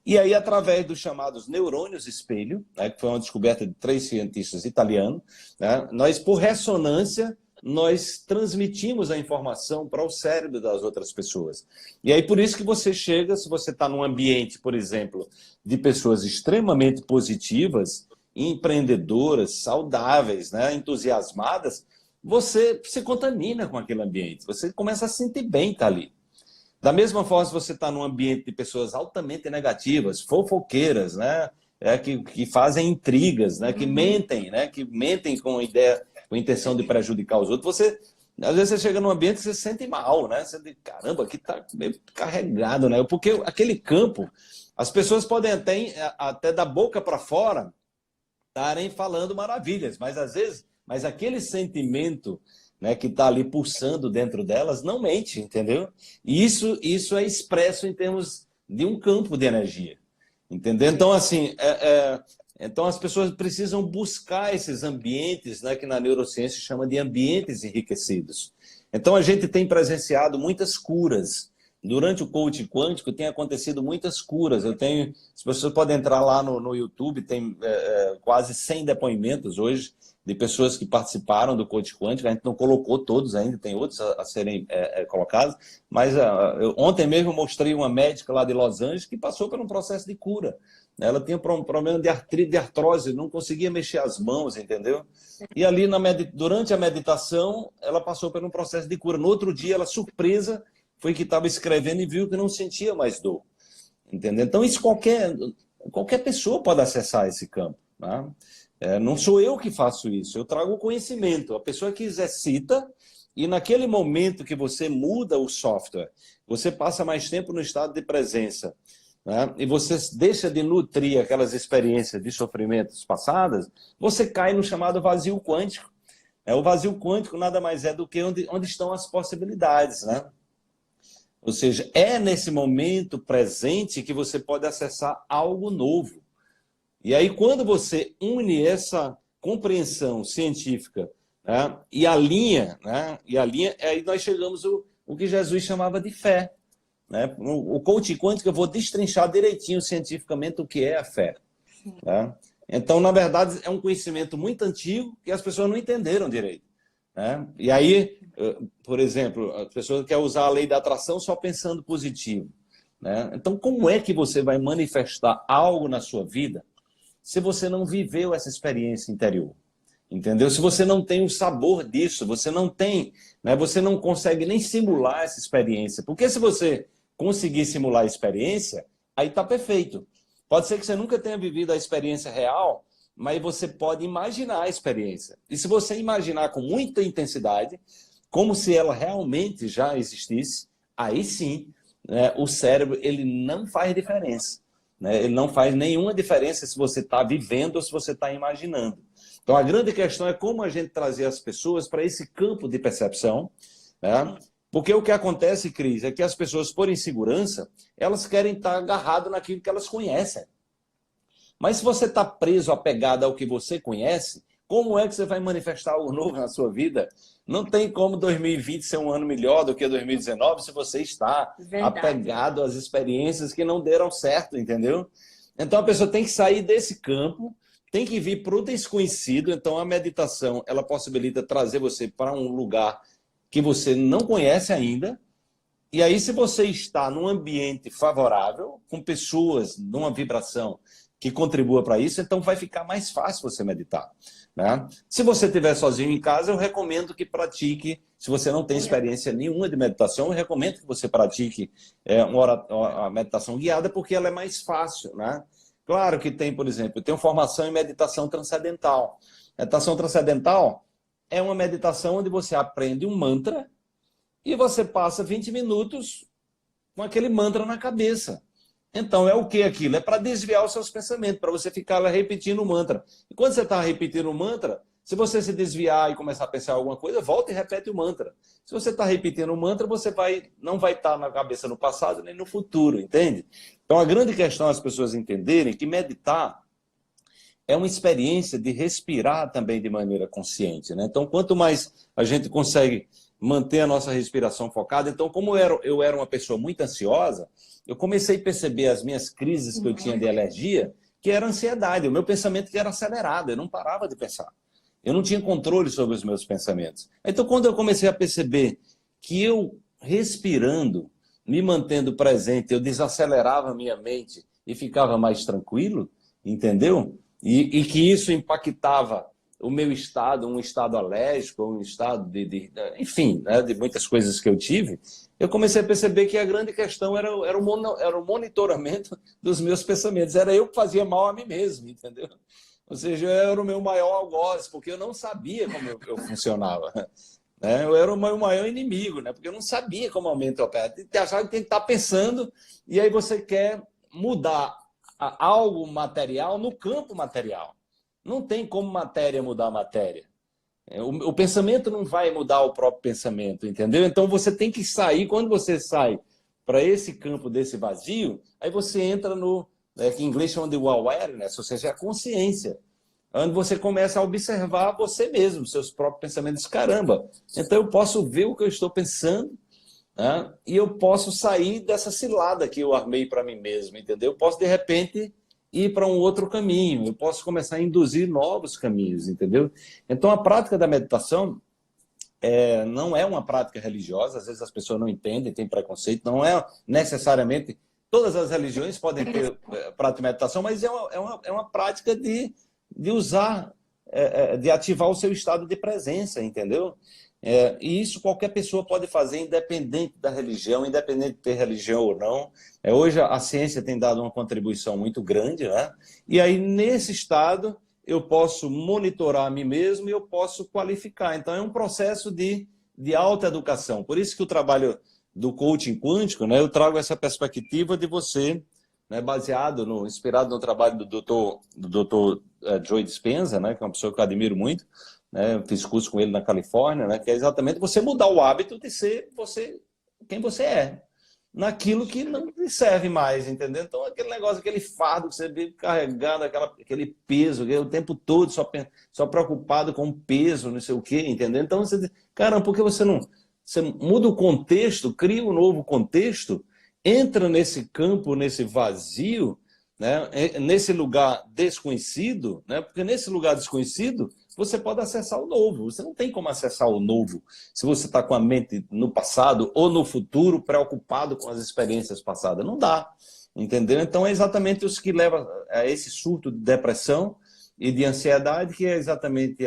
E aí, através dos chamados neurônios espelho, né, que foi uma descoberta de 3 cientistas italianos, né, nós, por ressonância, nós transmitimos a informação para o cérebro das outras pessoas. E aí, por isso que você chega, se você está num ambiente, por exemplo, de pessoas extremamente positivas, empreendedoras, saudáveis, né, entusiasmadas, você se contamina com aquele ambiente, você começa a se sentir bem estar ali. Da mesma forma, se você está num ambiente de pessoas altamente negativas, fofoqueiras, né, que fazem intrigas, né, que mentem com intenção de prejudicar os outros, às vezes você chega num ambiente que você se sente mal, né? Você diz, caramba, aqui está meio carregado, né? Porque aquele campo, as pessoas podem até da boca para fora estarem falando maravilhas, mas às vezes, aquele sentimento, né, que está ali pulsando dentro delas, não mente, entendeu? E isso é expresso em termos de um campo de energia, entendeu? Então, assim, então as pessoas precisam buscar esses ambientes, né, que na neurociência chama de ambientes enriquecidos. Então, a gente tem presenciado muitas curas, durante o coaching quântico tem acontecido muitas curas. As pessoas podem entrar lá no YouTube, tem quase 100 depoimentos hoje de pessoas que participaram do coaching quântico. A gente não colocou todos ainda, tem outros a serem colocados, mas ontem mesmo eu mostrei uma médica lá de Los Angeles que passou por um processo de cura. Ela tinha um problema de artrite, de artrose, não conseguia mexer as mãos, entendeu? E ali, durante a meditação, ela passou por um processo de cura. No outro dia, ela, surpresa, foi que estava escrevendo e viu que não sentia mais dor. Entendeu? Então, isso qualquer pessoa pode acessar esse campo. Tá? Não sou eu que faço isso, eu trago o conhecimento. A pessoa que exercita, e naquele momento que você muda o software, você passa mais tempo no estado de presença, né? E você deixa de nutrir aquelas experiências de sofrimentos passadas, você cai no chamado vazio quântico. O vazio quântico nada mais é do que onde estão as possibilidades, né? Ou seja, é nesse momento presente que você pode acessar algo novo. E aí, quando você une essa compreensão científica, né, e alinha, aí nós chegamos o que Jesus chamava de fé. Né? O coaching quântico, eu vou destrinchar direitinho cientificamente o que é a fé. Né? Então, na verdade, é um conhecimento muito antigo que as pessoas não entenderam direito. Né? E aí, por exemplo, a pessoa quer usar a lei da atração só pensando positivo. Né? Então, como é que você vai manifestar algo na sua vida se você não viveu essa experiência interior? Entendeu? Se você não tem o sabor disso, você não tem, né? Você não consegue nem simular essa experiência. Porque se você conseguir simular a experiência, aí está perfeito. Pode ser que você nunca tenha vivido a experiência real, mas você pode imaginar a experiência. E se você imaginar com muita intensidade, como se ela realmente já existisse, aí sim, né, o cérebro ele não faz diferença. Né? Ele não faz nenhuma diferença se você está vivendo ou se você está imaginando. Então, a grande questão é como a gente trazer as pessoas para esse campo de percepção. Né? Porque o que acontece, Cris, é que as pessoas, por insegurança, elas querem estar agarradas naquilo que elas conhecem. Mas se você está preso, apegado ao que você conhece, como é que você vai manifestar algo novo na sua vida? Não tem como 2020 ser um ano melhor do que 2019 se você está apegado às experiências que não deram certo, entendeu? Então a pessoa tem que sair desse campo, tem que vir para o desconhecido. Então a meditação, ela possibilita trazer você para um lugar que você não conhece ainda. E aí, se você está num ambiente favorável, com pessoas numa vibração que contribua para isso, então vai ficar mais fácil você meditar. Né? Se você estiver sozinho em casa, eu recomendo que pratique. Se você não tem experiência nenhuma de meditação, eu recomendo que você pratique a meditação guiada, porque ela é mais fácil. Né? Claro que tem, por exemplo, eu tenho formação em meditação transcendental. Meditação transcendental é uma meditação onde você aprende um mantra e você passa 20 minutos com aquele mantra na cabeça. Então, é o que aquilo? É para desviar os seus pensamentos, para você ficar lá repetindo o mantra. E quando você está repetindo o mantra, se você se desviar e começar a pensar em alguma coisa, volta e repete o mantra. Se você está repetindo o mantra, você não vai estar na cabeça no passado nem no futuro, entende? Então, a grande questão é as pessoas entenderem que meditar é uma experiência de respirar também de maneira consciente. Né? Então, quanto mais a gente consegue manter a nossa respiração focada. Então, como eu era uma pessoa muito ansiosa, eu comecei a perceber as minhas crises que eu tinha de alergia, que era ansiedade, o meu pensamento que era acelerado, eu não parava de pensar. Eu não tinha controle sobre os meus pensamentos. Então, quando eu comecei a perceber que eu, respirando, me mantendo presente, eu desacelerava a minha mente e ficava mais tranquilo, entendeu? E que isso impactava o meu estado, um estado alérgico, um estado enfim, né, de muitas coisas que eu tive, eu comecei a perceber que a grande questão era o monitoramento dos meus pensamentos. Era eu que fazia mal a mim mesmo, entendeu? Ou seja, eu era o meu maior algoz, porque eu não sabia como eu funcionava. Né? Eu era o meu maior inimigo, né? Porque eu não sabia como a mente opera. Você achava que tem que estar pensando, e aí você quer mudar algo material no campo material. Não tem como matéria mudar a matéria. O pensamento não vai mudar o próprio pensamento, entendeu? Então você tem que sair, quando você sai para esse campo desse vazio, aí você entra no, que em inglês chama de awareness, ou seja, a consciência, onde você começa a observar você mesmo, seus próprios pensamentos. Caramba, então eu posso ver o que eu estou pensando, né? E eu posso sair dessa cilada que eu armei para mim mesmo, entendeu? Eu posso, de repente, ir para um outro caminho, eu posso começar a induzir novos caminhos, entendeu? Então, a prática da meditação não é uma prática religiosa, às vezes as pessoas não entendem, têm preconceito, não é necessariamente. Todas as religiões podem ter prática de meditação, mas é uma prática de usar, de ativar o seu estado de presença, entendeu? E isso qualquer pessoa pode fazer, independente da religião, independente de ter religião ou não. Hoje a ciência tem dado uma contribuição muito grande, né? E aí, nesse estado, eu posso monitorar a mim mesmo e eu posso qualificar. Então, é um processo de autoeducação. Por isso que o trabalho do coaching quântico, né, eu trago essa perspectiva de você, né, inspirado no trabalho do Dr. Joe Dispenza, né, que é uma pessoa que eu admiro muito, né, fiz curso com ele na Califórnia, né, que é exatamente você mudar o hábito de ser quem você é, naquilo que não lhe serve mais, entendeu? Então, aquele negócio, aquele fardo que você vive carregando, aquele peso, o tempo todo só preocupado com o peso, não sei o quê, entendeu? Então, você diz, caramba, por que você não... Você muda o contexto, cria um novo contexto, entra nesse campo, nesse vazio, né? Nesse lugar desconhecido, né? Porque nesse lugar desconhecido você pode acessar o novo. Você não tem como acessar o novo se você está com a mente no passado ou no futuro preocupado com as experiências passadas. Não dá, entendeu? Então é exatamente isso que leva a esse surto de depressão e de ansiedade, que é exatamente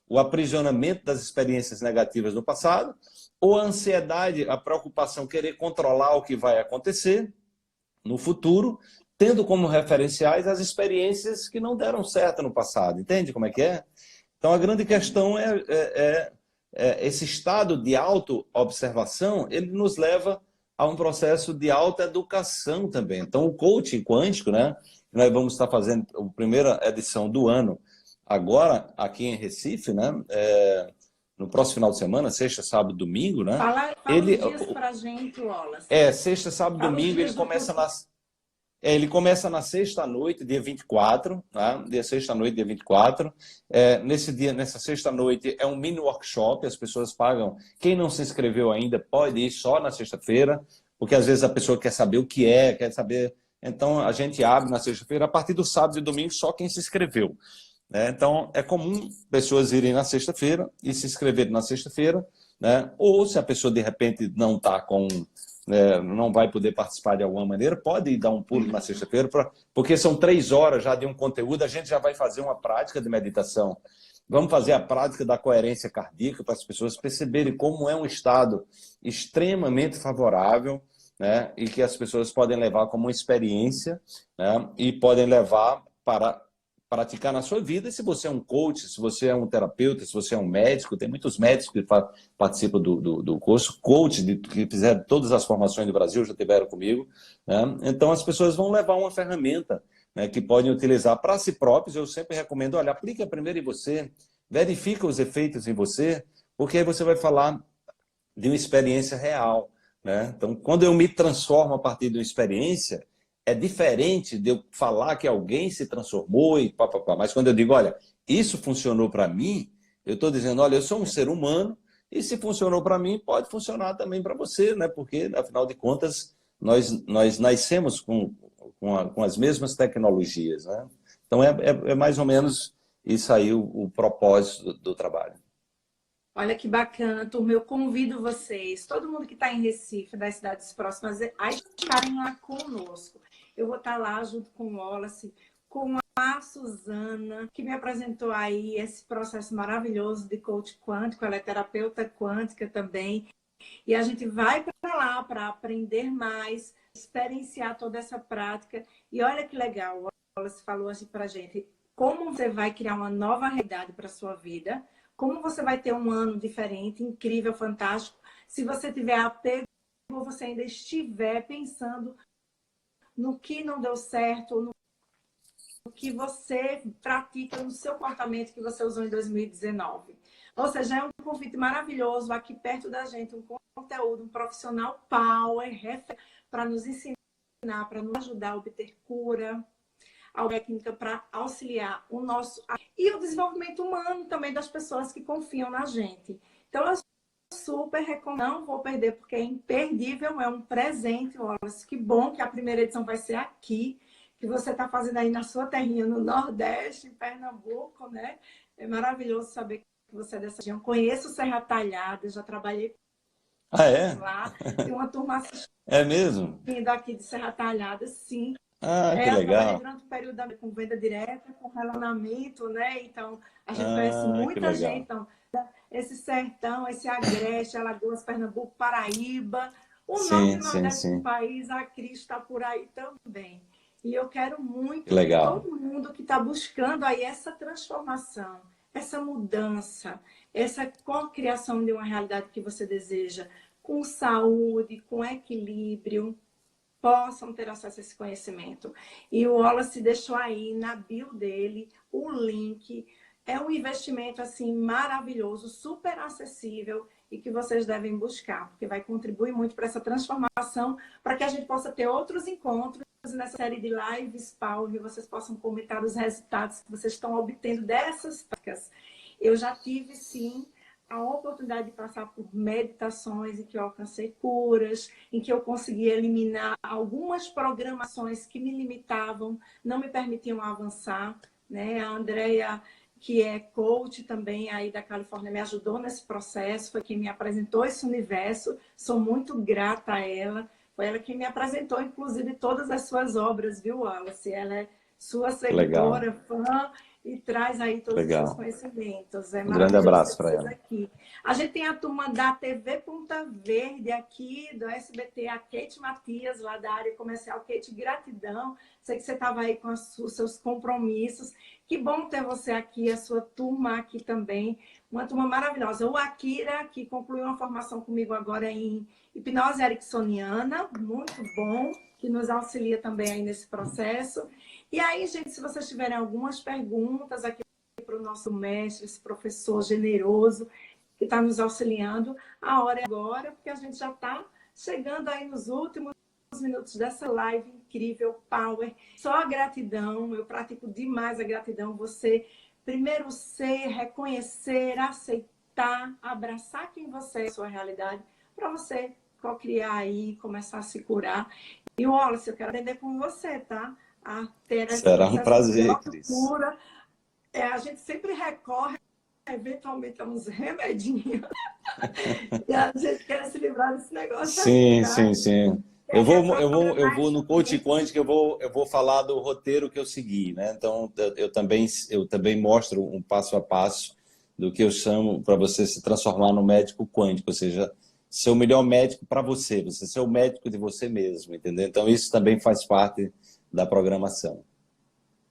o aprisionamento das experiências negativas do passado, ou a ansiedade, a preocupação, querer controlar o que vai acontecer no futuro, tendo como referenciais as experiências que não deram certo no passado. Entende como é que é? Então, a grande questão esse estado de auto-observação, ele nos leva a um processo de autoeducação também. Então, o coaching quântico, né, nós vamos estar fazendo a primeira edição do ano, agora, aqui em Recife, né, no próximo final de semana, sexta, sábado, domingo, né? Fala os dias pra gente, Wallace. Sexta, sábado, Fala os domingo, dias do curso. Ele começa na sexta-noite, dia 24, tá? Dia sexta-noite, dia 24. Nessa sexta-noite, é um mini workshop, as pessoas pagam. Quem não se inscreveu ainda pode ir só na sexta-feira, porque às vezes a pessoa quer saber o que quer saber. Então, a gente abre na sexta-feira, a partir do sábado e domingo, só quem se inscreveu. Né? Então, é comum pessoas irem na sexta-feira e se inscreverem na sexta-feira, né? Ou se a pessoa, de repente, não está com... não vai poder participar de alguma maneira, pode ir dar um pulo na sexta-feira, porque são 3 horas já de um conteúdo, a gente já vai fazer uma prática de meditação. Vamos fazer a prática da coerência cardíaca para as pessoas perceberem como é um estado extremamente favorável, né? E que as pessoas podem levar como uma experiência, né? E podem levar para praticar na sua vida. E se você é um coach, se você é um terapeuta, se você é um médico, tem muitos médicos que participam do curso, coach que fizeram todas as formações do Brasil, já tiveram comigo, né? Então as pessoas vão levar uma ferramenta, né, que podem utilizar para si próprios. Eu sempre recomendo, olha, aplica primeiro em você, verifica os efeitos em você, porque aí você vai falar de uma experiência real, né? Então, quando eu me transformo a partir de uma experiência, é diferente de eu falar que alguém se transformou e papapá. Mas quando eu digo, olha, isso funcionou para mim, eu estou dizendo, olha, eu sou um ser humano e se funcionou para mim, pode funcionar também para você, né? Porque, afinal de contas, nós nascemos com as mesmas tecnologias, né? Então, é mais ou menos isso aí o propósito do trabalho. Olha que bacana, turma. Eu convido vocês, todo mundo que está em Recife, das cidades próximas, a estarem lá conosco. Eu vou estar lá junto com o Wallace, com a Suzana, que me apresentou aí esse processo maravilhoso de coach quântico. Ela é terapeuta quântica também. E a gente vai para lá para aprender mais, experienciar toda essa prática. E olha que legal, o Wallace falou assim para a gente, como você vai criar uma nova realidade para a sua vida, como você vai ter um ano diferente, incrível, fantástico, se você tiver apego ou você ainda estiver pensando no que não deu certo, no que você pratica no seu comportamento que você usou em 2019. Ou seja, é um convite maravilhoso aqui perto da gente, um conteúdo, um profissional power, para nos ensinar, para nos ajudar a obter cura, a técnica para auxiliar o nosso... E o desenvolvimento humano também das pessoas que confiam na gente. Então, eu super recomendo, não vou perder, porque é imperdível, é um presente, Wallace. Que bom que a primeira edição vai ser aqui, que você está fazendo aí na sua terrinha, no Nordeste, em Pernambuco, né? É maravilhoso saber que você é dessa região. Conheço Serra Talhada, já trabalhei Ah, é? lá. Tem uma turma É mesmo? assistindo aqui de Serra Talhada, sim. Ah, que Eu trabalhei legal. durante o período com venda direta, com relacionamento, né? Então, a gente conhece Ah, que muita gente. legal. Então, esse sertão, esse Agreste, Alagoas, Pernambuco, Paraíba, o norte e Sim, o sim, nordeste do sim. país, a Cris está por aí também. E eu quero Que muito que legal. todo mundo que está buscando aí essa transformação, essa mudança, essa cocriação de uma realidade que você deseja, com saúde, com equilíbrio, possam ter acesso a esse conhecimento. E o Wallace deixou aí na bio dele o link. É um investimento assim maravilhoso, super acessível e que vocês devem buscar, porque vai contribuir muito para essa transformação, para que a gente possa ter outros encontros nessa série de lives, Paulo, e vocês possam comentar os resultados que vocês estão obtendo dessas práticas. Eu já tive, sim, a oportunidade de passar por meditações em que eu alcancei curas, em que eu consegui eliminar algumas programações que me limitavam, não me permitiam avançar, né? A Andrea, que é coach também aí da Califórnia, me ajudou nesse processo, foi quem me apresentou esse universo, sou muito grata a ela, foi ela quem me apresentou, inclusive, todas as suas obras, viu, Wallace? Ela é sua Que legal. seguidora, fã, e traz aí Que todos os seus legal. conhecimentos. É Um grande maravilhoso ter abraço para vocês ela. aqui. A gente tem a turma da TV Ponta Verde aqui, do SBT, a Kate Matias, lá da área comercial. Kate, gratidão. Sei que você estava aí com os seus compromissos. Que bom ter você aqui, a sua turma aqui também. Uma turma maravilhosa. O Akira, que concluiu uma formação comigo agora em hipnose ericksoniana, muito bom, que nos auxilia também aí nesse processo. E aí, gente, se vocês tiverem algumas perguntas aqui para o nosso mestre, esse professor generoso que está nos auxiliando, a hora é agora, porque a gente já está chegando aí nos últimos minutos dessa live incrível, Power. Só a gratidão, eu pratico demais a gratidão. Você, primeiro, ser, reconhecer, aceitar, abraçar quem você é, a sua realidade, para você co-criar aí, começar a se curar. E, Wallace, eu quero aprender com você, tá? A ter esse Será um processo de prazer, Cris. autocura. A gente sempre recorre, eventualmente, a uns remedinhos. E a gente quer se livrar desse negócio aí, Sim, tá? sim, sim. Eu Quer vou, eu vou, eu programar vou esse no Coach ambiente. Quântico, eu vou falar do roteiro que eu segui, né? Então, eu também mostro um passo a passo do que eu chamo para você se transformar no médico quântico, ou seja, ser o melhor médico para você, você ser o médico de você mesmo, entendeu? Então, isso também faz parte da programação.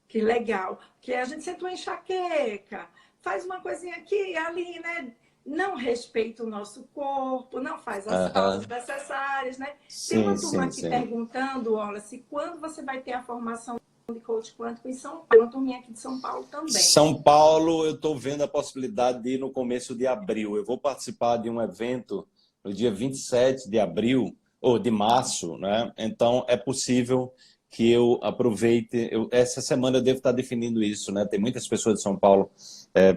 Que legal. Que a gente sente uma enxaqueca, faz uma coisinha aqui e ali, né? Não respeita o nosso corpo, não faz as pausas Aham. necessárias, né? Tem Sim, uma turma sim, aqui sim. perguntando, olha, se quando você vai ter a formação de coach quântico em São Paulo, uma turminha aqui de São Paulo também. São Paulo, eu estou vendo a possibilidade de ir no começo de abril. Eu vou participar de um evento no dia 27 de abril, ou de março, né? Então, é possível que eu aproveite. Essa semana eu devo estar definindo isso, né? Tem muitas pessoas de São Paulo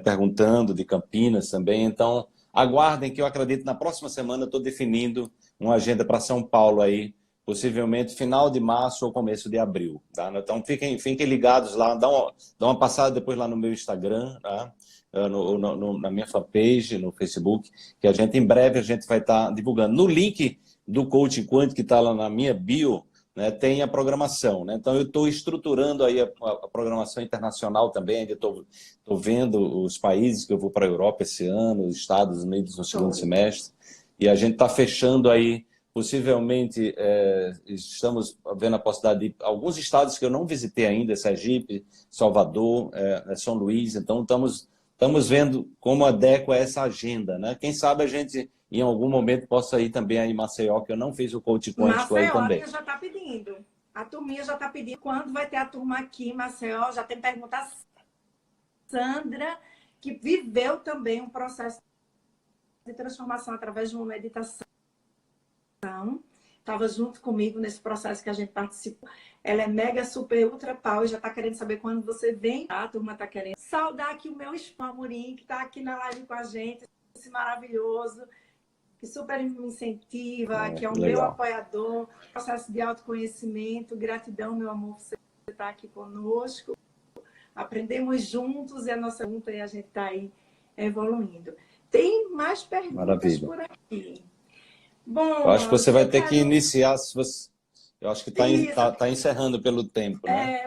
perguntando, de Campinas também. Então, aguardem que eu acredito na próxima semana eu estou definindo uma agenda para São Paulo aí, possivelmente final de março ou começo de abril, tá? Então, fiquem ligados lá, dá uma passada depois lá no meu Instagram, tá? Na minha fanpage, no Facebook, que em breve a gente vai estar divulgando. No link do Coaching Quântico, que está lá na minha bio, né, tem a programação, né? Então, eu estou estruturando aí a programação internacional também, ainda estou vendo os países que eu vou para a Europa esse ano, os Estados Unidos no segundo Show. semestre, e a gente está fechando aí. Possivelmente, estamos vendo a possibilidade de alguns estados que eu não visitei ainda, Sergipe, Salvador, São Luís. Então, estamos vendo como adequa essa agenda, né? Quem sabe a gente, em algum momento, possa ir também aí em Maceió, que eu não fiz o coach quântico aí Maceió, a também. minha já está pedindo. A turminha já está pedindo. Quando vai ter a turma aqui em Maceió? Já tem pergunta a Sandra, que viveu também um processo de transformação através de uma meditação. Estava junto comigo nesse processo que a gente participou. Ela é mega, super, ultra pau e já está querendo saber quando você vem. A turma está querendo saudar aqui o meu spam Amorim, que está aqui na live com a gente, esse maravilhoso. que super me incentiva, que é o meu Legal. apoiador, processo de autoconhecimento. Gratidão, meu amor, por você estar aqui conosco. Aprendemos juntos e a nossa junta e a gente está aí evoluindo. Tem mais perguntas Maravilha. por aqui. Eu Bom, acho que você vai ter que quero... iniciar, se você... eu acho que está Isso. encerrando pelo tempo, né?